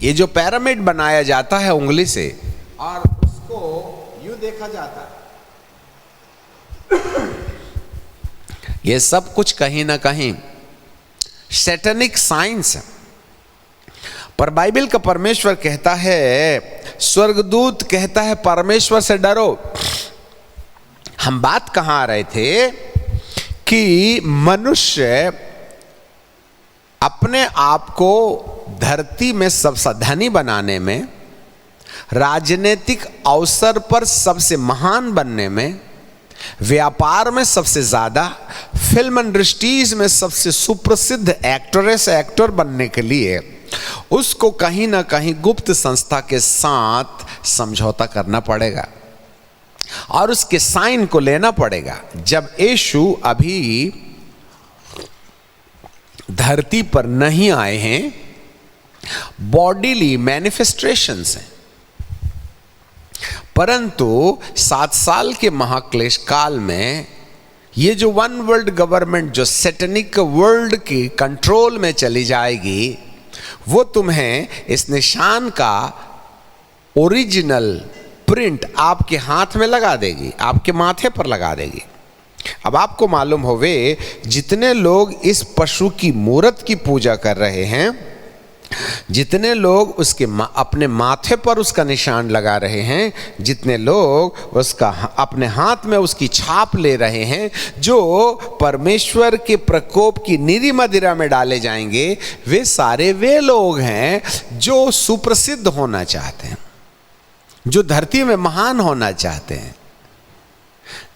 ये जो पिरामिड बनाया जाता है उंगली से और उसको यूं देखा जाता है, ये सब कुछ कहीं ना कहीं सैटेनिक साइंस है। पर बाइबल का परमेश्वर कहता है, स्वर्गदूत कहता है परमेश्वर से डरो। हम बात कहां आ रहे थे कि मनुष्य अपने आप को धरती में सबसे धनी बनाने में, राजनीतिक अवसर पर सबसे महान बनने में, व्यापार में सबसे ज्यादा, फिल्म इंडस्ट्रीज में सबसे सुप्रसिद्ध एक्टर बनने के लिए उसको कहीं ना कहीं गुप्त संस्था के साथ समझौता करना पड़ेगा और उसके साइन को लेना पड़ेगा। जब यीशु अभी धरती पर नहीं आए हैं, बॉडीली मैनिफेस्टेशंस हैं, परंतु 7 साल के महाक्लेश काल में ये जो वन वर्ल्ड गवर्नमेंट जो सैटेनिक वर्ल्ड की कंट्रोल में चली जाएगी, वो तुम्हें इस निशान का ओरिजिनल प्रिंट आपके हाथ में लगा देगी, आपके माथे पर लगा देगी। अब आपको मालूम होवे, जितने लोग इस पशु की मूरत की पूजा कर रहे हैं जितने लोग उसके अपने माथे पर उसका निशान लगा रहे हैं, जितने लोग उसका अपने हाथ में उसकी छाप ले रहे हैं, जो परमेश्वर के प्रकोप की निरी मदिरा में डाले जाएंगे, वे सारे वे लोग हैं जो सुप्रसिद्ध होना चाहते हैं, जो धरती में महान होना चाहते हैं,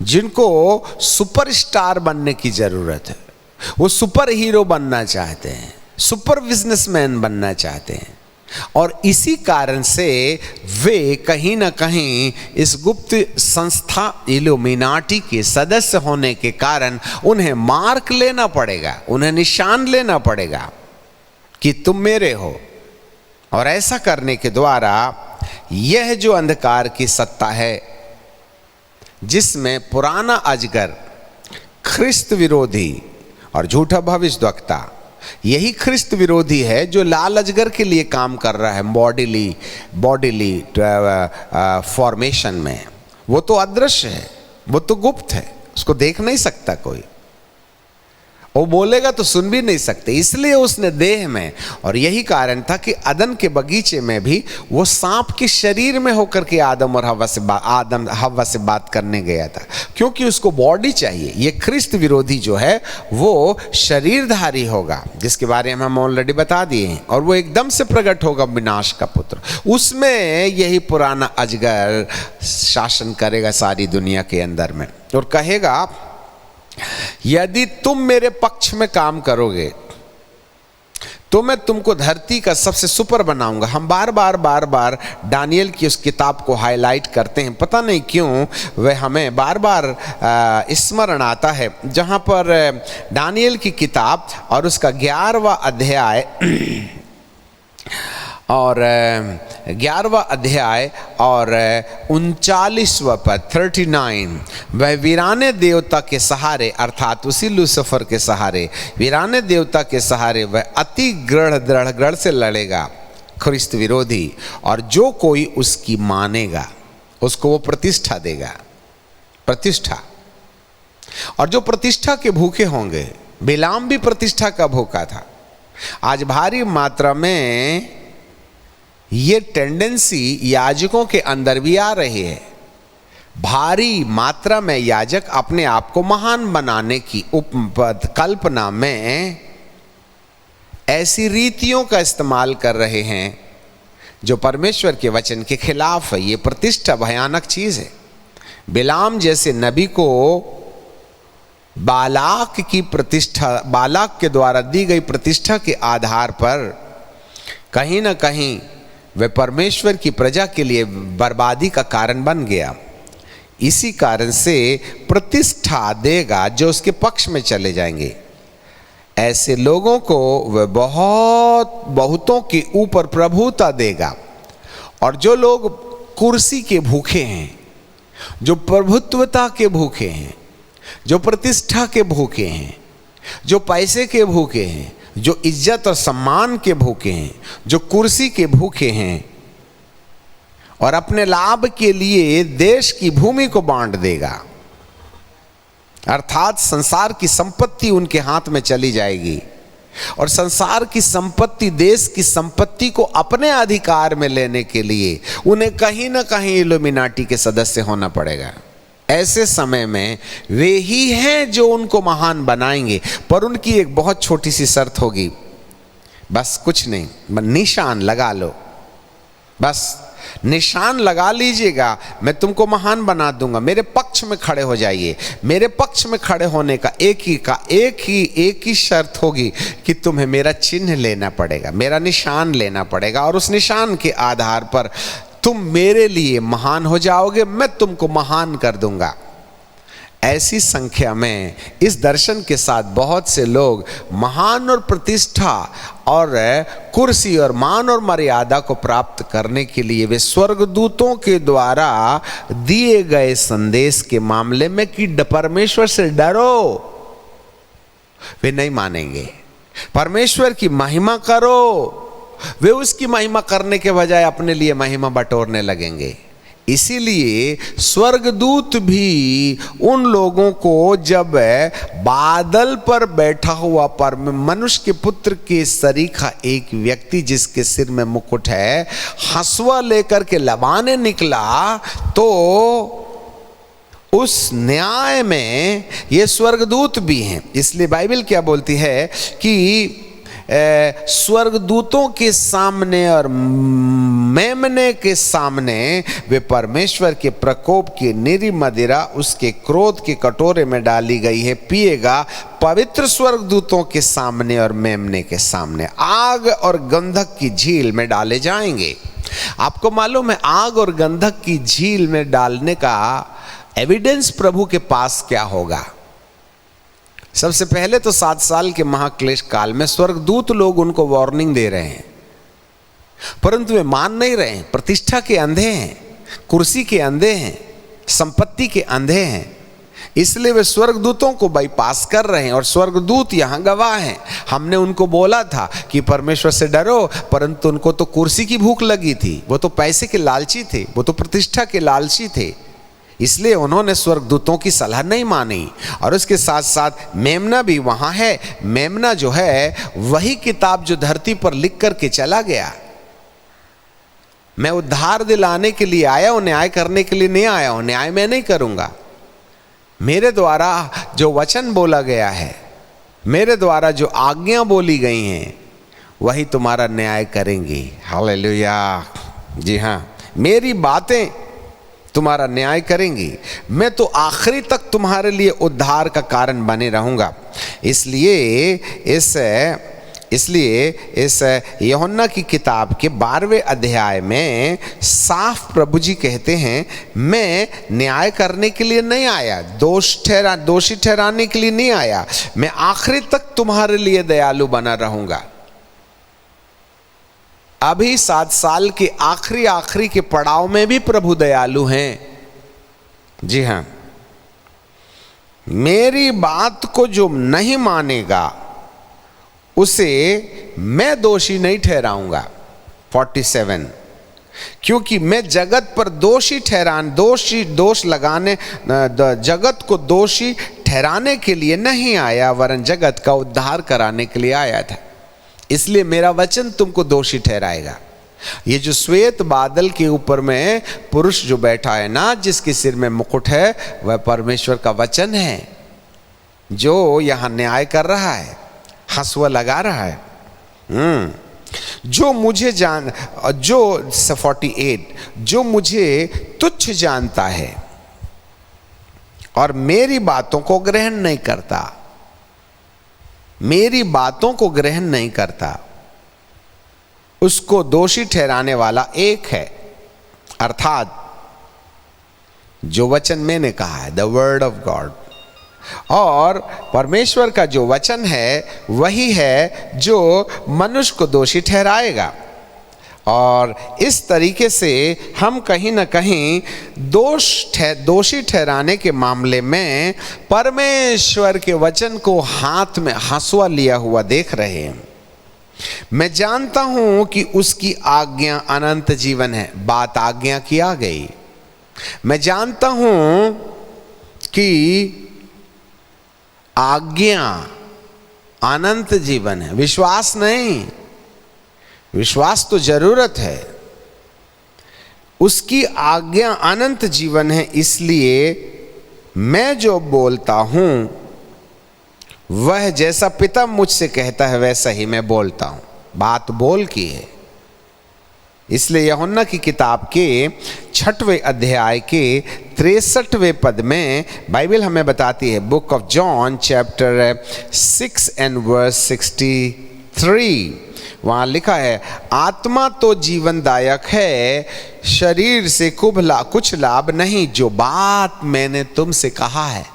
जिनको सुपरस्टार बनने की जरूरत है। वो सुपर हीरो बनना चाहते हैं, सुपर बिजनेसमैन बनना चाहते हैं। और इसी कारण से वे कहीं ना कहीं इस गुप्त संस्था इल्यूमिनाटी के सदस्य होने के कारण उन्हें मार्क लेना पड़ेगा, उन्हें निशान लेना पड़ेगा कि तुम मेरे हो। और ऐसा करने के द्वारा यह जो अंधकार की सत्ता है, जिसमें पुराना अजगर, ख्रिस्त विरोधी और झूठा भविष्यद्वक्ता, यही ख्रिस्त विरोधी है जो लाल अजगर के लिए काम कर रहा है बॉडीली फॉर्मेशन में। वो तो अदृश्य है, वो तो गुप्त है, उसको देख नहीं सकता कोई, वो बोलेगा तो सुन भी नहीं सकते, इसलिए उसने देह में। और यही कारण था कि अदन के बगीचे में भी वो सांप के शरीर में होकर के आदम और हव्वा से बात करने गया था, क्योंकि उसको बॉडी चाहिए। ये ख्रिस्त विरोधी जो है वो शरीरधारी होगा, जिसके बारे में हम ऑलरेडी बता दिए हैं, और वो एकदम से प्रकट होगा विनाश का पुत्र। उसमें यही पुराना अजगर शासन करेगा सारी दुनिया के अंदर में, और कहेगा यदि तुम मेरे पक्ष में काम करोगे तो मैं तुमको धरती का सबसे सुपर बनाऊंगा। हम बार बार दानियल की उस किताब को हाईलाइट करते हैं, पता नहीं क्यों वह हमें बार बार स्मरण आता है, जहां पर दानियल की किताब और उसका 11वां अध्याय और 11वां अध्याय और 39वां पद 39, वह वीराने देवता के सहारे, अर्थात उसी लूसीफर के सहारे, वीराने देवता के सहारे वह अति दृढ़ से लड़ेगा, ख्रिस्त विरोधी। और जो कोई उसकी मानेगा उसको वो प्रतिष्ठा देगा, प्रतिष्ठा। और जो प्रतिष्ठा के भूखे होंगे, बिलाम भी प्रतिष्ठा का भूखा था। आज भारी मात्रा में ये टेंडेंसी याजकों के अंदर भी आ रही है। भारी मात्रा में याजक अपने आप को महान बनाने की कल्पना में ऐसी रीतियों का इस्तेमाल कर रहे हैं जो परमेश्वर के वचन के खिलाफ है। ये प्रतिष्ठा भयानक चीज है। बिलाम जैसे नबी को बालाक की प्रतिष्ठा, बालाक के द्वारा दी गई प्रतिष्ठा के आधार पर कहीं ना कहीं वह परमेश्वर की प्रजा के लिए बर्बादी का कारण बन गया। इसी कारण से प्रतिष्ठा देगा जो उसके पक्ष में चले जाएंगे। ऐसे लोगों को वह बहुतों के ऊपर प्रभुता देगा। और जो लोग कुर्सी के भूखे हैं, जो प्रभुत्वता के भूखे हैं, जो प्रतिष्ठा के भूखे हैं, जो पैसे के भूखे हैं, जो इज्जत और सम्मान के भूखे हैं, जो कुर्सी के भूखे हैं, और अपने लाभ के लिए देश की भूमि को बांट देगा, अर्थात संसार की संपत्ति उनके हाथ में चली जाएगी। और संसार की संपत्ति, देश की संपत्ति को अपने अधिकार में लेने के लिए उन्हें कहीं ना कहीं इल्यूमिनाटी के सदस्य होना पड़ेगा। ऐसे समय में वे ही हैं जो उनको महान बनाएंगे, पर उनकी एक बहुत छोटी सी शर्त होगी, बस कुछ नहीं, निशान लगा लो, बस निशान लगा लीजिएगा, मैं तुमको महान बना दूंगा, मेरे पक्ष में खड़े हो जाइए। मेरे पक्ष में खड़े होने का एक ही शर्त होगी कि तुम्हें मेरा चिन्ह लेना पड़ेगा, मेरा निशान लेना पड़ेगा, और उस निशान के आधार पर तुम मेरे लिए महान हो जाओगे, मैं तुमको महान कर दूंगा। ऐसी संख्या में इस दर्शन के साथ बहुत से लोग महान और प्रतिष्ठा और कुर्सी और मान और मर्यादा को प्राप्त करने के लिए वे स्वर्गदूतों के द्वारा दिए गए संदेश के मामले में कि परमेश्वर से डरो, वे नहीं मानेंगे। परमेश्वर की महिमा करो, वे उसकी महिमा करने के बजाय अपने लिए महिमा बटोरने लगेंगे। इसीलिए स्वर्गदूत भी उन लोगों को जब बादल पर बैठा हुआ पर मनुष्य के पुत्र के सरीखा एक व्यक्ति जिसके सिर में मुकुट है हंसुआ लेकर के लबाने निकला, तो उस न्याय में ये स्वर्गदूत भी हैं। इसलिए बाइबल क्या बोलती है कि स्वर्गदूतों के सामने और मेमने के सामने वे परमेश्वर के प्रकोप की निरी मदिरा उसके क्रोध के कटोरे में डाली गई है, पिएगा। पवित्र स्वर्गदूतों के सामने और मेमने के सामने आग और गंधक की झील में डाले जाएंगे। आपको मालूम है आग और गंधक की झील में डालने का एविडेंस प्रभु के पास क्या होगा? सबसे पहले तो 7 साल के महाक्लेश काल में स्वर्गदूत लोग उनको वार्निंग दे रहे हैं, परंतु वे मान नहीं रहे हैं। प्रतिष्ठा के अंधे हैं, कुर्सी के अंधे हैं, संपत्ति के अंधे हैं, इसलिए वे स्वर्गदूतों को बाईपास कर रहे हैं। और स्वर्गदूत यहाँ गवाह हैं। हमने उनको बोला था कि परमेश्वर से डरो, परंतु उनको तो कुर्सी की भूख लगी थी, वो तो पैसे के लालची थे, वो तो प्रतिष्ठा के लालची थे, इसलिए उन्होंने स्वर्गदूतों की सलाह नहीं मानी। और उसके साथ साथ मेमना भी वहाँ है। मेमना जो है वही किताब जो धरती पर लिख करके चला गया, मैं उद्धार दिलाने के लिए आया हूँ, न्याय करने के लिए नहीं आया हूँ। न्याय मैं नहीं करूँगा, मेरे द्वारा जो वचन बोला गया है, मेरे द्वारा जो आज्ञा बोली गई हैं, वही तुम्हारा न्याय करेंगी। हालेलुया। जी हाँ, मेरी बातें तुम्हारा न्याय करेंगी। मैं तो आखिरी तक तुम्हारे लिए उद्धार का कारण बने रहूँगा। इसलिए इस यूहन्ना की किताब के 12वें अध्याय में साफ प्रभु जी कहते हैं, मैं न्याय करने के लिए नहीं आया, दोषी ठहराने के लिए नहीं आया, मैं आखिरी तक तुम्हारे लिए दयालु बना रहूँगा। अभी 7 साल के आखिरी के पड़ाव में भी प्रभु दयालु हैं। जी हाँ, मेरी बात को जो नहीं मानेगा उसे मैं दोषी नहीं ठहराऊंगा। 47, क्योंकि मैं जगत पर जगत को दोषी ठहराने के लिए नहीं आया, वरन जगत का उद्धार कराने के लिए आया था। इसलिए मेरा वचन तुमको दोषी ठहराएगा। ये जो श्वेत बादल के ऊपर में पुरुष जो बैठा है ना, जिसके सिर में मुकुट है, वह परमेश्वर का वचन है जो यहाँ न्याय कर रहा है, हंसुआ लगा रहा है। जो 48, जो मुझे तुच्छ जानता है और मेरी बातों को ग्रहण नहीं करता, मेरी बातों को ग्रहण नहीं करता, उसको दोषी ठहराने वाला एक है, अर्थात जो वचन मैंने कहा है, द वर्ड ऑफ गॉड। और परमेश्वर का जो वचन है वही है जो मनुष्य को दोषी ठहराएगा। और इस तरीके से हम कहीं ना कहीं दोषी ठहराने के मामले में परमेश्वर के वचन को हाथ में हंसुआ लिया हुआ देख रहे हैं। मैं जानता हूं कि उसकी आज्ञा अनंत जीवन है। बात आज्ञा की आ गई। मैं जानता हूं कि आज्ञा अनंत जीवन है। विश्वास नहीं, विश्वास तो जरूरत है। उसकी आज्ञा अनंत जीवन है। इसलिए मैं जो बोलता हूं वह जैसा पिता मुझसे कहता है वैसा ही मैं बोलता हूं। बात बोल की है। इसलिए यूहन्ना की किताब के 6वें अध्याय के 63वें पद में बाइबल हमें बताती है, book of John chapter 6 and verse 63, वहाँ लिखा है, आत्मा तो जीवनदायक है, शरीर से कुछ लाभ नहीं। जो बात मैंने तुमसे कहा है,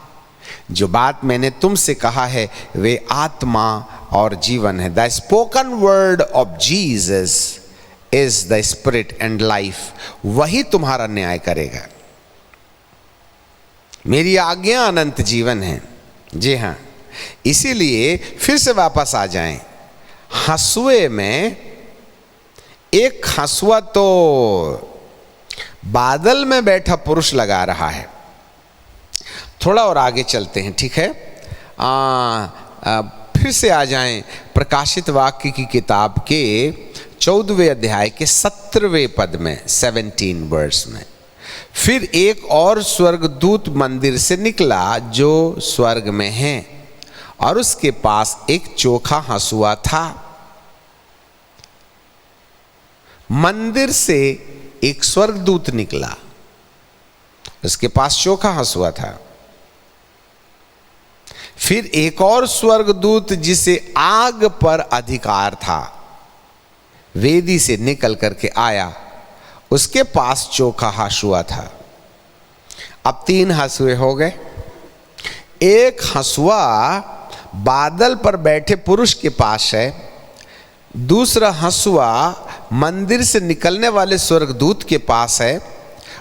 जो बात मैंने तुमसे कहा है वे आत्मा और जीवन है। The spoken word of Jesus is the spirit and life. वही तुम्हारा न्याय करेगा। मेरी आज्ञा अनंत जीवन है। जी हाँ, इसीलिए फिर से वापस आ जाएं। हंसुए में एक हंसुआ तो बादल में बैठा पुरुष लगा रहा है। थोड़ा और आगे चलते हैं, ठीक है। फिर से आ जाएं प्रकाशित वाक्य की किताब के 14वें अध्याय के 17वें पद में, 17 वर्स में। फिर एक और स्वर्गदूत मंदिर से निकला जो स्वर्ग में है, और उसके पास एक चोखा हंसुआ था। मंदिर से एक स्वर्गदूत निकला, उसके पास चोखा हंसुआ था। फिर एक और स्वर्गदूत जिसे आग पर अधिकार था, वेदी से निकल करके आया, उसके पास चोखा हंसुआ था। अब 3 हंसुए हो गए। एक हंसुआ बादल पर बैठे पुरुष के पास है, दूसरा हंसुआ मंदिर से निकलने वाले स्वर्गदूत के पास है,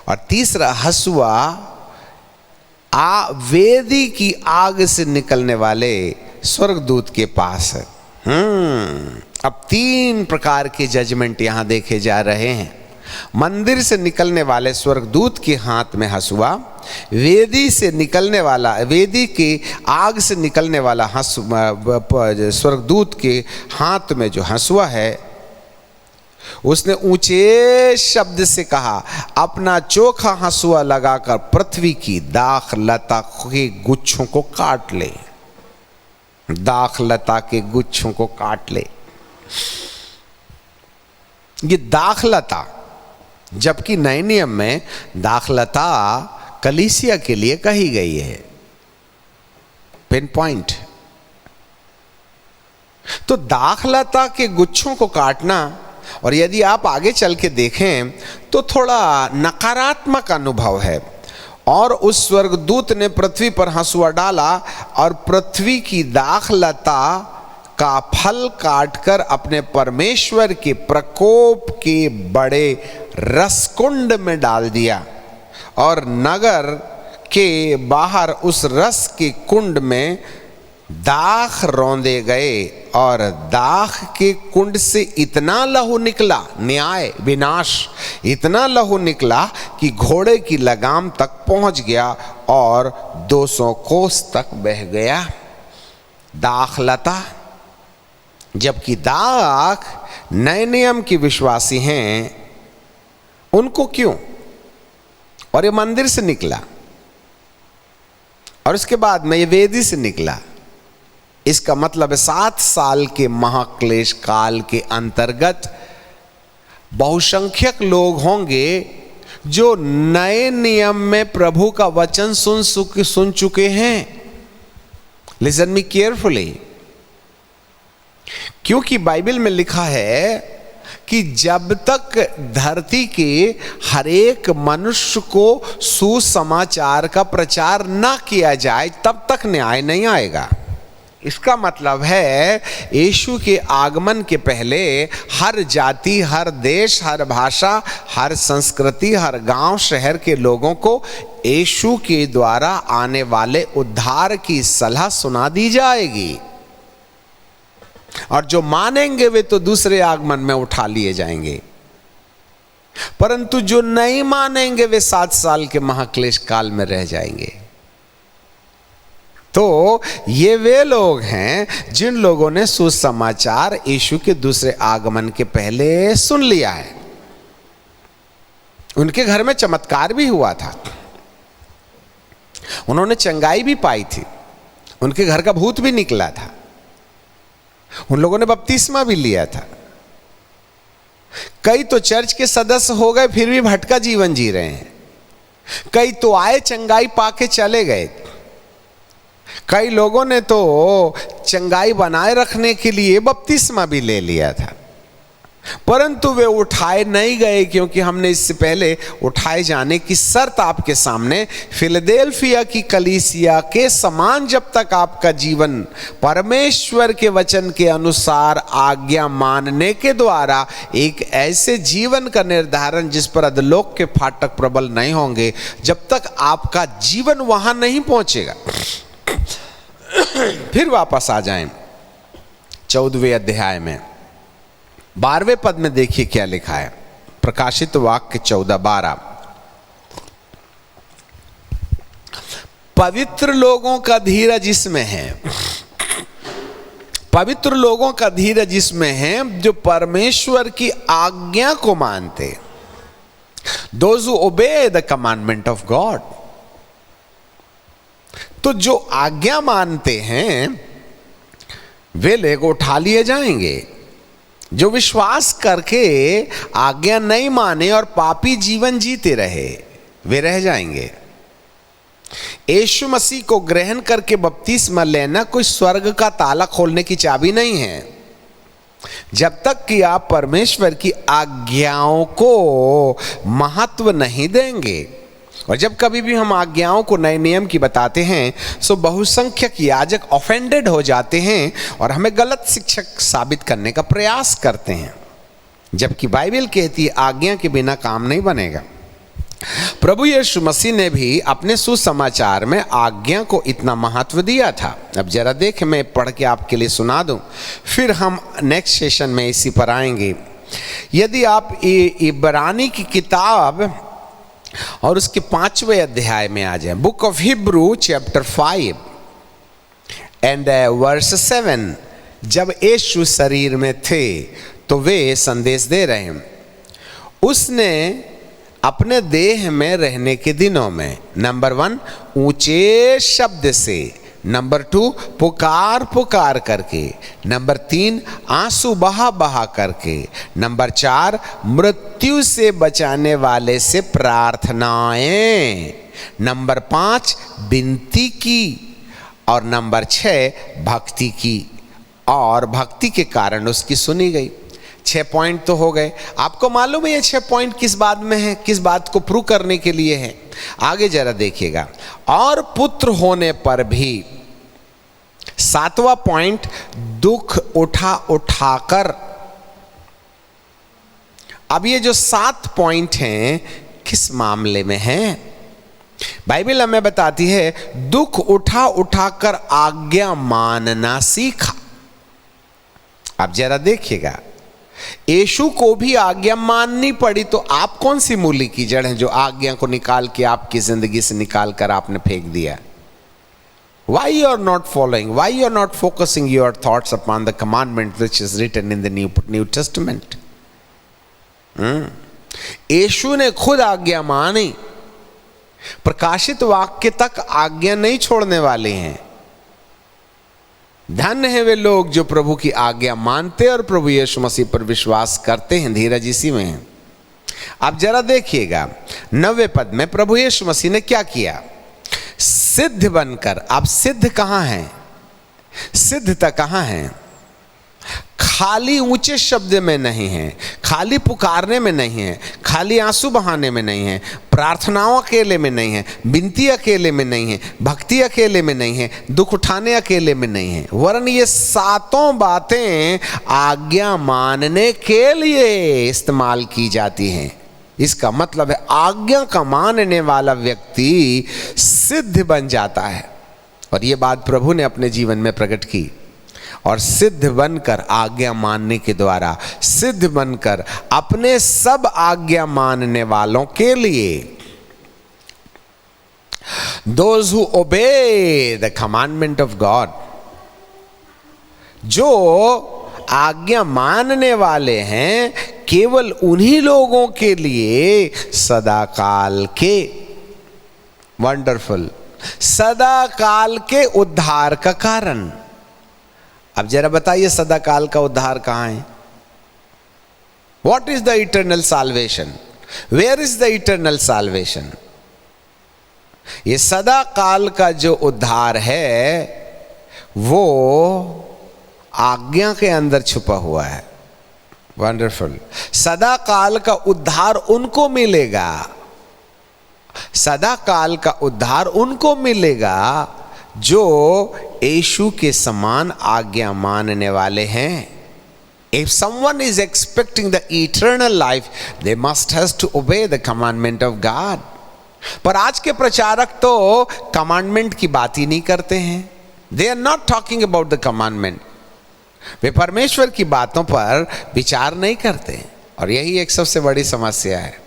और तीसरा हंसुआ वेदी की आग से निकलने वाले स्वर्गदूत के पास है। अब 3 प्रकार के जजमेंट यहां देखे जा रहे हैं। मंदिर से निकलने वाले स्वर्गदूत के हाथ में हंसुआ, वेदी से निकलने वाला, वेदी के आग से निकलने वाला स्वर्गदूत के हाथ में जो हंसुआ है, उसने ऊंचे शब्द से कहा, अपना चोखा हंसुआ लगाकर पृथ्वी की दाख लता के गुच्छों को काट ले। दाख लता के गुच्छों को काट ले। ये दाखलता, जबकि नए नियम में दाखलता कलीसिया के लिए कही गई है, पिन पॉइंट। तो दाखलता के गुच्छों को काटना, और यदि आप आगे चल के देखें तो थोड़ा नकारात्मक अनुभव है। और उस स्वर्गदूत ने पृथ्वी पर हंसुआ डाला और पृथ्वी की दाखलता का फल काटकर अपने परमेश्वर के प्रकोप के बड़े रसकुंड में डाल दिया, और नगर के बाहर उस रस के कुंड में दाख रौंदे गए, और दाख के कुंड से इतना लहू निकला, न्याय विनाश, इतना लहू निकला कि घोड़े की लगाम तक पहुंच गया और 200 कोस तक बह गया। दाखलता, जबकि दाख नए नियम के विश्वासी हैं, उनको क्यों? और ये मंदिर से निकला, और उसके बाद में ये वेदी से निकला। इसका मतलब 7 साल के महाक्लेश काल के अंतर्गत बहुसंख्यक लोग होंगे जो नए नियम में प्रभु का वचन सुन चुके हैं। लिसन मी केयरफुली, क्योंकि बाइबल में लिखा है कि जब तक धरती के हर एक मनुष्य को सुसमाचार का प्रचार ना किया जाए, तब तक न्याय नहीं आएगा। इसका मतलब है यीशु के आगमन के पहले हर जाति, हर देश, हर भाषा, हर संस्कृति, हर गांव शहर के लोगों को यीशु के द्वारा आने वाले उद्धार की सलाह सुना दी जाएगी, और जो मानेंगे वे तो दूसरे आगमन में उठा लिए जाएंगे, परंतु जो नहीं मानेंगे वे 7 साल के महाक्लेश काल में रह जाएंगे। तो ये वे लोग हैं जिन लोगों ने सुसमाचार यीशु के दूसरे आगमन के पहले सुन लिया है। उनके घर में चमत्कार भी हुआ था, उन्होंने चंगाई भी पाई थी, उनके घर का भूत भी निकला था, उन लोगों ने बपतिस्मा भी लिया था। कई तो चर्च के सदस्य हो गए फिर भी भटका जीवन जी रहे हैं, कई तो आए चंगाई पाके चले गए, कई लोगों ने तो चंगाई बनाए रखने के लिए बपतिस्मा भी ले लिया था, परंतु वे उठाए नहीं गए, क्योंकि हमने इससे पहले उठाए जाने की शर्त आपके सामने फिलडेल्फिया की कलीसिया के समान जब तक आपका जीवन परमेश्वर के वचन के अनुसार आज्ञा मानने के द्वारा एक ऐसे जीवन का निर्धारण जिस पर अधोलोक के फाटक प्रबल नहीं होंगे, जब तक आपका जीवन वहां नहीं पहुंचेगा। फिर वापस आ जाएं 14वें अध्याय में 12वें पद में देखिए क्या लिखा है। प्रकाशित वाक्य 14:12, पवित्र लोगों का धीरज इसमें है, पवित्र लोगों का धीरज इसमें है जो परमेश्वर की आज्ञा को मानते, those who obey the commandment of God। तो जो आज्ञा मानते हैं वे लोग उठा लिए जाएंगे, जो विश्वास करके आज्ञा नहीं माने और पापी जीवन जीते रहे वे रह जाएंगे। यीशु मसीह को ग्रहण करके बपतिस्मा लेना कोई स्वर्ग का ताला खोलने की चाबी नहीं है। जब तक कि आप परमेश्वर की आज्ञाओं को महत्व नहीं देंगे, और जब कभी भी हम आज्ञाओं को नए नियम की बताते हैं तो बहुसंख्यक याजक ऑफेंडेड हो जाते हैं और हमें गलत शिक्षक साबित करने का प्रयास करते हैं, जबकि बाइबल कहती है आज्ञा के बिना काम नहीं बनेगा। प्रभु यीशु मसीह ने भी अपने सुसमाचार में आज्ञा को इतना महत्व दिया था। अब जरा देखें, मैं पढ़ के आपके लिए सुना दूं, फिर हम नेक्स्ट सेशन में इसी पर आएंगे। यदि आप इब्रानी की किताब और उसके 5वें अध्याय में आ जाए, book of Hebrew chapter 5 and verse 7, जब यीशु शरीर में थे तो वे संदेश दे रहे हैं, उसने अपने देह में रहने के दिनों में नंबर 1 ऊंचे शब्द से, नंबर 2 पुकार पुकार करके, नंबर 3 आंसू बहा बहा करके, नंबर 4 मृत्यु से बचाने वाले से प्रार्थनाएं, नंबर 5 विनती की, और नंबर 6 भक्ति की, और भक्ति के कारण उसकी सुनी गई। 6 पॉइंट तो हो गए। आपको मालूम है ये 6 पॉइंट किस बात में है, किस बात को प्रूव करने के लिए है? आगे जरा देखिएगा। और पुत्र होने पर भी 7वां पॉइंट, दुख उठा उठाकर। अब ये जो 7 पॉइंट हैं किस मामले में हैं? बाइबल हमें बताती है दुख उठा उठाकर आज्ञा मानना सीखा। अब जरा देखिएगा, यीशु को भी आज्ञा माननी पड़ी, तो आप कौन सी मूली की जड़ हैं जो आज्ञा को निकाल के आपकी जिंदगी से निकाल कर आपने फेंक दिया? Why you are not following? Why you are not focusing your thoughts upon the commandment which is written in the New Testament? यीशु ने खुद आज्ञा मानी, प्रकाशित वाक्य तक आज्ञा नहीं छोड़ने वाले हैं। धन्य है वे लोग जो प्रभु की आज्ञा मानते और प्रभु यीशु मसीह पर विश्वास करते हैं। धीरज इसी में है। अब जरा देखिएगा 9वें पद में प्रभु यीशु मसीह ने क्या किया? सिद्ध बनकर। अब सिद्ध कहां है? सिद्धता कहां है? खाली ऊंचे शब्द में नहीं है, खाली पुकारने में नहीं है, खाली आंसू बहाने में नहीं है, प्रार्थनाओं अकेले में नहीं है, विनती अकेले में नहीं है, भक्ति अकेले में नहीं है, दुख उठाने अकेले में नहीं है, वरन ये 7 बातें आज्ञा मानने के लिए इस्तेमाल की जाती हैं। इसका मतलब है आज्ञा का मानने वाला व्यक्ति सिद्ध बन जाता है। और ये बात प्रभु ने अपने जीवन में प्रकट की। और सिद्ध बनकर, आज्ञा मानने के द्वारा सिद्ध बनकर अपने सब आज्ञा मानने वालों के लिए, those who obey the commandment of God, जो आज्ञा मानने वाले हैं, केवल उन्हीं लोगों के लिए सदाकाल के, वंडरफुल, सदाकाल के उद्धार का कारण। अब जरा बताइए सदाकाल का उद्धार कहां है? What is the eternal salvation? Where is the eternal salvation? ये सदाकाल का जो उद्धार है वो आज्ञा के अंदर छुपा हुआ है। वंडरफुल। सदाकाल का उद्धार उनको मिलेगा, सदाकाल का उद्धार उनको मिलेगा जो यीशु के समान आज्ञा मानने वाले हैं। If someone is expecting the eternal life, they must has to obey the commandment of God. पर आज के प्रचारक तो कमांडमेंट की बात ही नहीं करते हैं। They are not talking about the commandment. वे परमेश्वर की बातों पर विचार नहीं करते, और यही एक सबसे बड़ी समस्या है।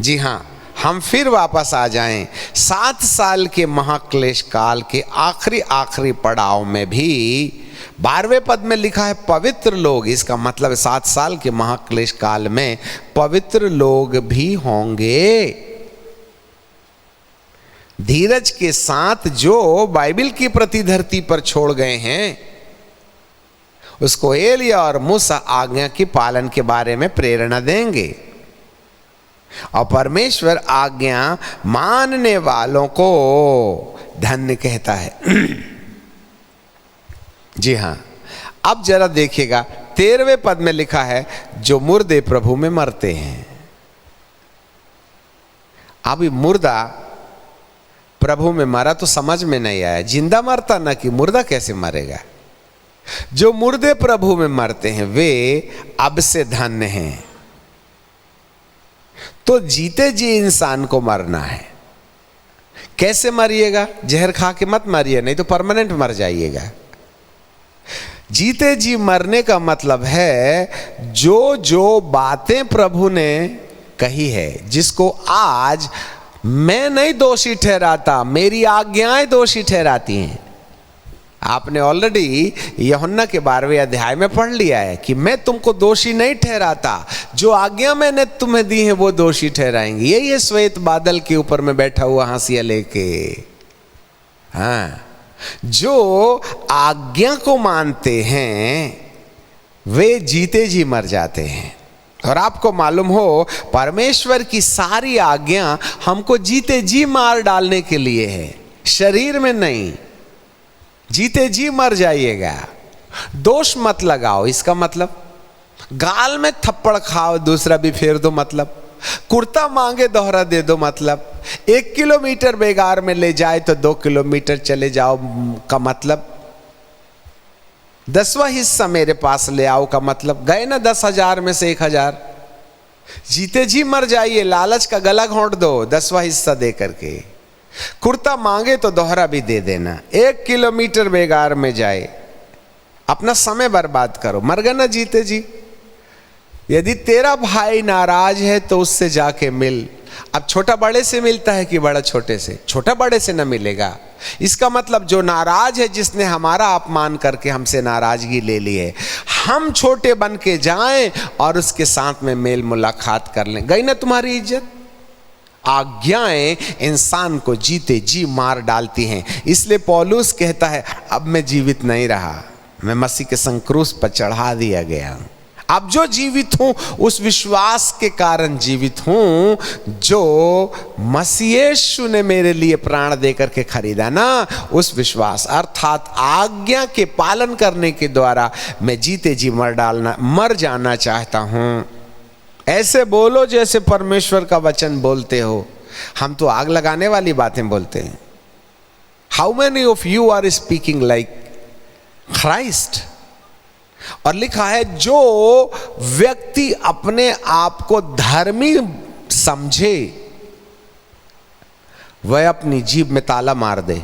जी हाँ, हम फिर वापस आ जाएं। 7 साल के महाक्लेश काल के आखिरी पड़ाव में भी 12वें पद में लिखा है पवित्र लोग। इसका मतलब 7 साल के महाक्लेश काल में पवित्र लोग भी होंगे। धीरज के साथ जो बाइबल की प्रति धरती पर छोड़ गए हैं, उसको एलिया और मूसा आज्ञा की पालन के बारे में प्रेरणा देंगे। और परमेश्वर आज्ञा मानने वालों को धन्य कहता है। जी हां, अब जरा देखिएगा 13वें पद में लिखा है जो मुर्दे प्रभु में मरते हैं। अब मुर्दा प्रभु में मरा तो समझ में नहीं आया, जिंदा मरता ना कि मुर्दा कैसे मरेगा। जो मुर्दे प्रभु में मरते हैं वे अब से धन्य हैं। तो जीते जी इंसान को मरना है। कैसे मरिएगा? जहर खा के मत मरिए, नहीं तो परमानेंट मर जाइएगा। जीते जी मरने का मतलब है जो जो बातें प्रभु ने कही है, जिसको आज मैं नहीं दोषी ठहराता, मेरी आज्ञाएं दोषी ठहराती हैं। आपने ऑलरेडी यूहन्ना के 12वें अध्याय में पढ़ लिया है कि मैं तुमको दोषी नहीं ठहराता, जो आज्ञा मैंने तुम्हें दी है वो दोषी ठहराएंगे। यही है श्वेत बादल के ऊपर में बैठा हुआ हाशिया लेके। हाँ, जो आज्ञा को मानते हैं वे जीते जी मर जाते हैं। और आपको मालूम हो परमेश्वर की सारी आज्ञा हमको जीते जी मार डालने के लिए है, शरीर में नहीं। जीते जी मर जाइएगा। दोष मत लगाओ, इसका मतलब गाल में थप्पड़ खाओ दूसरा भी फेर दो, मतलब कुर्ता मांगे दोहरा दे दो, मतलब 1 किलोमीटर बेगार में ले जाए तो 2 किलोमीटर चले जाओ का मतलब, 10वां हिस्सा मेरे पास ले आओ का मतलब, गए ना 10,000 में से 1,000। जीते जी मर जाइए, लालच का गला घोंट दो 10वां हिस्सा दे करके। कुर्ता मांगे तो दोहरा भी दे देना, 1 किलोमीटर बेगार में जाए, अपना समय बर्बाद करो, मर गए ना जीते जी। यदि तेरा भाई नाराज है तो उससे जाके मिल। अब छोटा बड़े से मिलता है कि बड़ा छोटे से? छोटा बड़े से न मिलेगा। इसका मतलब जो नाराज है, जिसने हमारा अपमान करके हमसे नाराजगी ले ली है, हम छोटे बन के जाएं और उसके साथ में मेल मुलाकात कर लें, गई ना तुम्हारी इज्जत। आज्ञाएं इंसान को जीते जी मार डालती हैं। इसलिए पौलुस कहता है अब मैं जीवित नहीं रहा, मैं मसीह के संग क्रूस पर चढ़ा दिया गया। अब जो जीवित हूं उस विश्वास के कारण जीवित हूं जो मसीह यीशु ने मेरे लिए प्राण देकर के खरीदा ना, उस विश्वास अर्थात आज्ञा के पालन करने के द्वारा मैं जीते जी मर जाना चाहता हूं। ऐसे बोलो जैसे परमेश्वर का वचन बोलते हो। हम तो आग लगाने वाली बातें बोलते हैं। How many of you are speaking like Christ? और लिखा है जो व्यक्ति अपने आप को धर्मी समझे वह अपनी जीभ में ताला मार दे।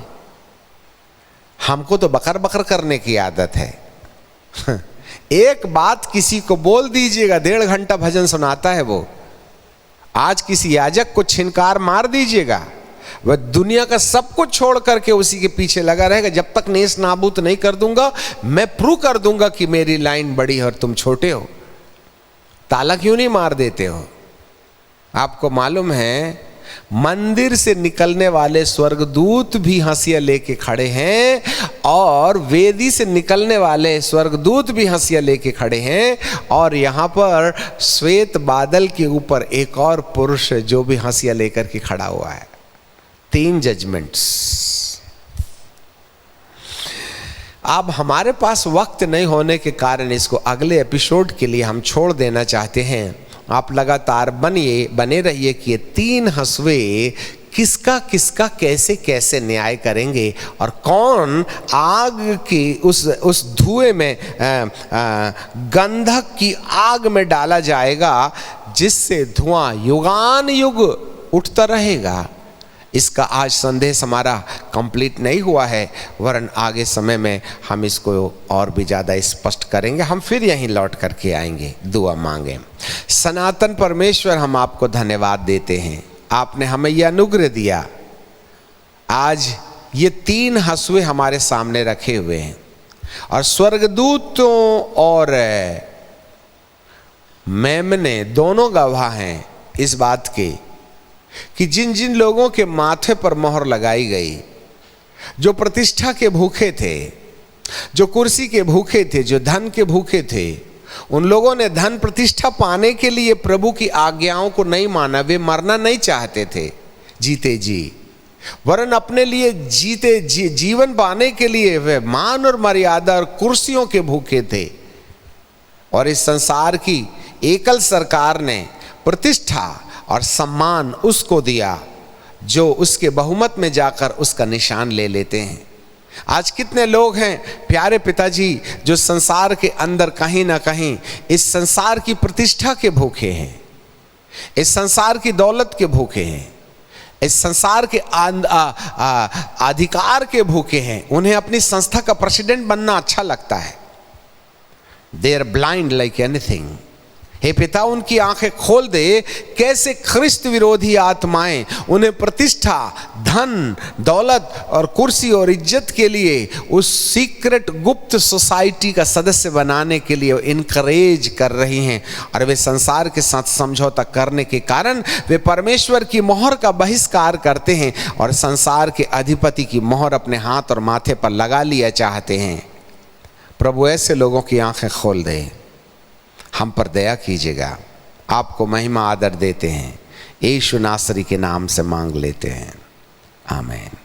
हमको तो बकर बकर करने की आदत है। एक बात किसी को बोल दीजिएगा, 1.5 घंटा भजन सुनाता है वो। आज किसी याजक को छिनकार मार दीजिएगा, वह दुनिया का सब कुछ छोड़ करके उसी के पीछे लगा रहेगा। जब तक नेस नाबूद नहीं कर दूंगा, मैं प्रूव कर दूंगा कि मेरी लाइन बड़ी है और तुम छोटे हो। ताला क्यों नहीं मार देते हो? आपको मालूम है मंदिर से निकलने वाले स्वर्गदूत भी हंसिया लेके खड़े हैं और वेदी से निकलने वाले स्वर्गदूत भी हंसिया लेके खड़े हैं। और यहाँ पर श्वेत बादल के ऊपर एक और पुरुष जो भी हंसिया लेकर के खड़ा हुआ है। 3 जजमेंट्स। अब हमारे पास वक्त नहीं होने के कारण इसको अगले एपिसोड के लिए हम छोड़ देना चाहते हैं। आप लगातार बने रहिए कि ये 3 हंसुए किसका किसका कैसे कैसे न्याय करेंगे और कौन आग की उस धुएं में गंधक की आग में डाला जाएगा जिससे धुआं युगान युग उठता रहेगा। इसका आज संदेश हमारा कंप्लीट नहीं हुआ है, वरन आगे समय में हम इसको और भी ज़्यादा स्पष्ट करेंगे। हम फिर यहीं लौट करके आएंगे, दुआ मांगे। सनातन परमेश्वर, हम आपको धन्यवाद देते हैं आपने हमें यह अनुग्रह दिया। आज ये 3 हंसुए हमारे सामने रखे हुए हैं और स्वर्गदूतों और मेमने दोनों गवाह हैं इस बात के कि जिन जिन लोगों के माथे पर मोहर लगाई गई, जो प्रतिष्ठा के भूखे थे, जो कुर्सी के भूखे थे, जो धन के भूखे थे, उन लोगों ने धन प्रतिष्ठा पाने के लिए प्रभु की आज्ञाओं को नहीं माना। वे मरना नहीं चाहते थे जीते जी, वरन अपने लिए जीवन पाने के लिए वे मान और मर्यादा और कुर्सियों के भूखे थे। और इस संसार की एकल सरकार ने प्रतिष्ठा और सम्मान उसको दिया जो उसके बहुमत में जाकर उसका निशान ले लेते हैं। आज कितने लोग हैं प्यारे पिताजी जो संसार के अंदर कहीं ना कहीं इस संसार की प्रतिष्ठा के भूखे हैं, इस संसार की दौलत के भूखे हैं, इस संसार के अधिकार के भूखे हैं। उन्हें अपनी संस्था का प्रेसिडेंट बनना अच्छा लगता है। They are blind like anything. हे पिता, उनकी आंखें खोल दे, कैसे ख्रिस्त विरोधी आत्माएं उन्हें प्रतिष्ठा, धन, दौलत और कुर्सी और इज्जत के लिए उस सीक्रेट गुप्त सोसाइटी का सदस्य बनाने के लिए इनकरेज कर रही हैं। और वे संसार के साथ समझौता करने के कारण वे परमेश्वर की मोहर का बहिष्कार करते हैं और संसार के अधिपति की मोहर अपने हाथ और माथे पर लगा लिया चाहते हैं। प्रभु ऐसे लोगों की आंखें खोल दे, हम पर दया कीजिएगा। आपको महिमा आदर देते हैं, यीशु नासरी के नाम से मांग लेते हैं, आमीन।